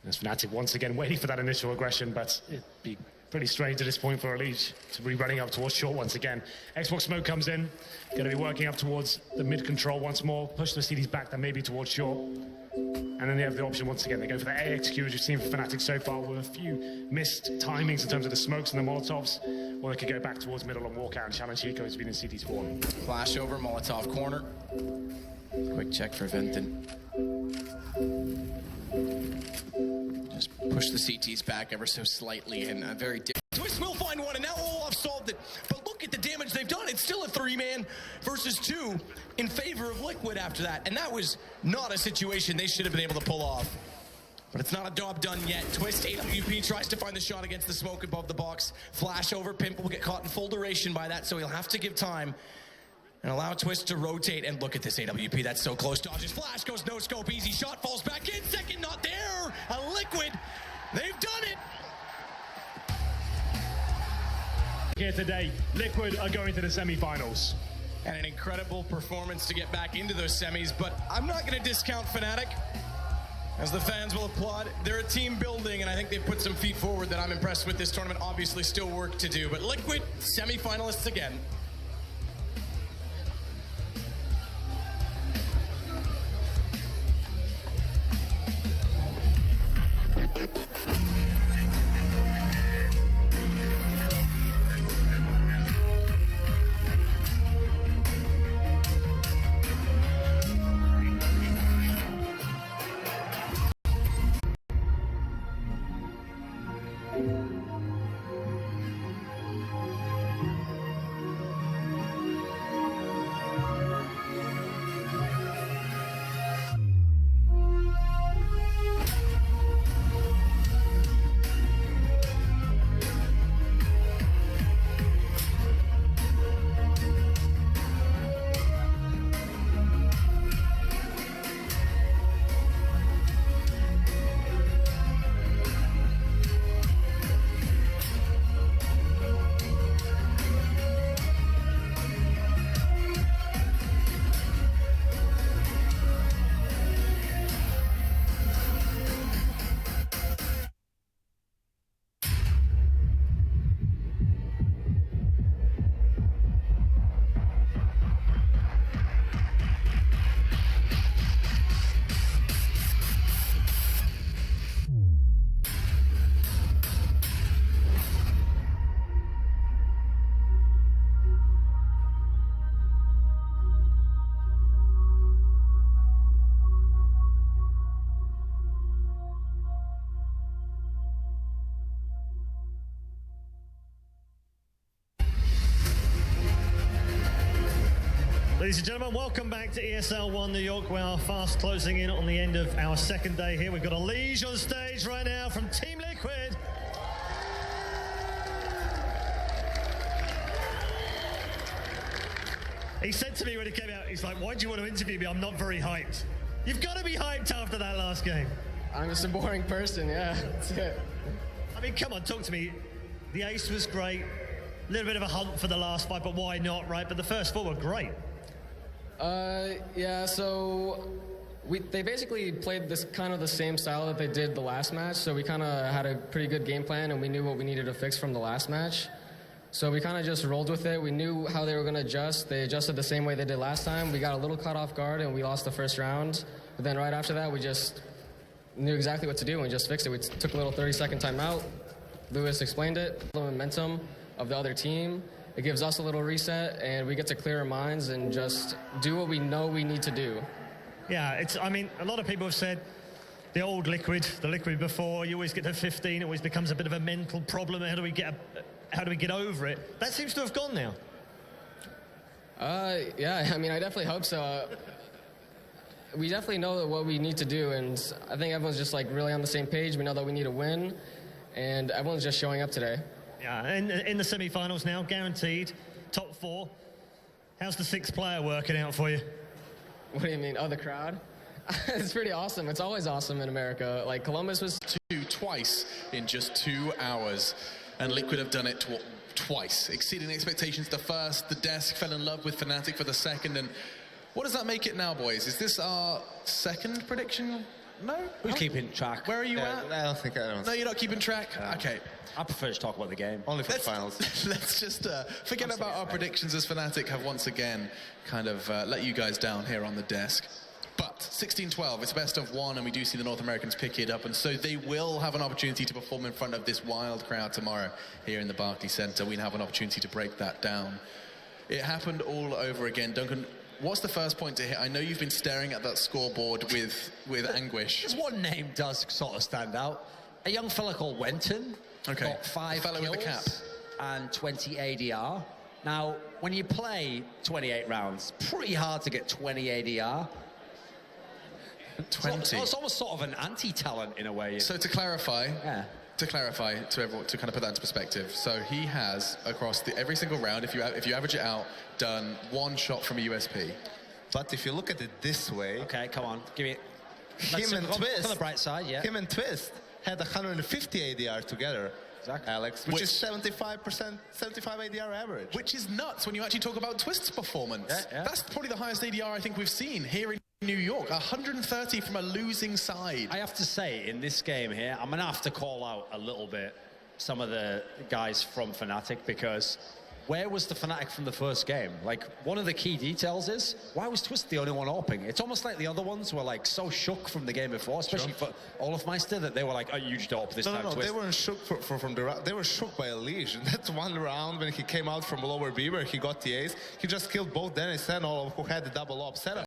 There's Fnatic once again waiting for that initial aggression, but it'd be pretty strange at this point for Elige to be running up towards short once again. Xbox smoke comes in, going to be working up towards the mid control once more, push the CDs back, then maybe towards short. And then they have the option once again. They go for the AXQ, as you've seen from Fnatic so far, with a few missed timings in terms of the smokes and the Molotovs, or they could go back towards middle and walk out and challenge Hiko, who's been in CT spawn. Flash over, Molotov corner. Quick check for Venton. Just push the CTs back ever so slightly, and a very Twist will find one, and now Olaf solved it. But look at the damage they've done. It's still a 3-man versus 2 in favor of Liquid after that. And that was not a situation they should have been able to pull off. But it's not a job done yet. Twist, AWP tries to find the shot against the smoke above the box. Flash over, Pimp will get caught in full duration by that, so he'll have to give time and allow Twist to rotate. And look at this AWP, that's so close. Dodges flash, goes no scope, easy shot, falls back in, second not there. A Liquid, they've done it. Here today, Liquid are going to the semifinals. And an incredible performance to get back into those semis, but I'm not going to discount Fnatic. As the fans will applaud, they're a team building, and I think they've put some feet forward that I'm impressed with this tournament. Obviously, still work to do, but Liquid, semifinalists again. Ladies and gentlemen, welcome back to ESL One New York. We are fast closing in on the end of our second day here. We've got Elige on stage right now from Team Liquid. He said to me when he came out, he's like, why do you want to interview me? I'm not very hyped. You've got to be hyped after that last game. I'm just a boring person, yeah, that's it. I mean, come on, talk to me. The ace was great. A little bit of a hunt for the last fight, but why not, right? But the first four were great. Yeah, so they basically played this kind of the same style that they did the last match, so we kind of had a pretty good game plan, and we knew what we needed to fix from the last match. So we kind of just rolled with it. We knew how they were going to adjust. They adjusted the same way they did last time. We got a little caught off guard, and we lost the first round. But then right after that, we just knew exactly what to do, and we just fixed it. We took a little 30-second timeout. Lewis explained it, the momentum of the other team. It gives us a little reset, and we get to clear our minds and just do what we know we need to do. Yeah, I mean, a lot of people have said the old Liquid, the Liquid before, you always get to 15, it always becomes a bit of a mental problem. How do we get over it? That seems to have gone now. Yeah, I mean, I definitely hope so. We definitely know what we need to do, and I think everyone's just like really on the same page. We know that we need to win, and everyone's just showing up today. Yeah, and in the semi-finals now, guaranteed, top 4. How's the 6th player working out for you? What do you mean? Oh, the crowd? It's pretty awesome. It's always awesome in America. Like, Columbus was... Twice in just 2 hours. And Liquid have done it twice, exceeding expectations the first. The desk fell in love with Fnatic for the second. And what does that make it now, boys? Is this our second prediction? No? Who's keeping track? Where are you at? I don't think I don't. No, you're not keeping track? Okay. I prefer to talk about the game. Only for the finals. Let's just forget about our predictions, as Fnatic have once again kind of let you guys down here on the desk. But 16-12, it's best of 1, and we do see the North Americans pick it up, and so they will have an opportunity to perform in front of this wild crowd tomorrow here in the Barclays Center. We have an opportunity to break that down. It happened all over again. Duncan, what's the first point to hit? I know you've been staring at that scoreboard with anguish. There's one name does sort of stand out. A young fella called Wenton. Okay. Got 5 fellow kills with the cap. and 20 ADR. Now, when you play 28 rounds, pretty hard to get 20 ADR. 20. It's almost sort of an anti-talent in a way. So to clarify, yeah. To everyone, to kind of put that into perspective, so he has across every single round, if you average it out, done 1 shot from a USP. But if you look at it this way, okay, come on, give me. Him and Twist on the bright side, yeah. Him and Twist had 150 ADR together. Exactly. Alex, which is 75 ADR average. Which is nuts when you actually talk about Twist's performance. Yeah. That's probably the highest ADR I think we've seen here in New York. 130 from a losing side. I have to say, in this game here, I'm going to have to call out a little bit some of the guys from Fnatic, because where was the Fnatic from the first game? Like, one of the key details is, why was Twist the only one AWPing? It's almost like the other ones were like so shook from the game before, especially for Olafmeister, that they were like, oh, you just AWP this time, No, Twist. they weren't shook from the round. They were shook by a leash. And that one round when he came out from lower B where he got the ace, he just killed both Dennis and Olaf, who had the double op setup.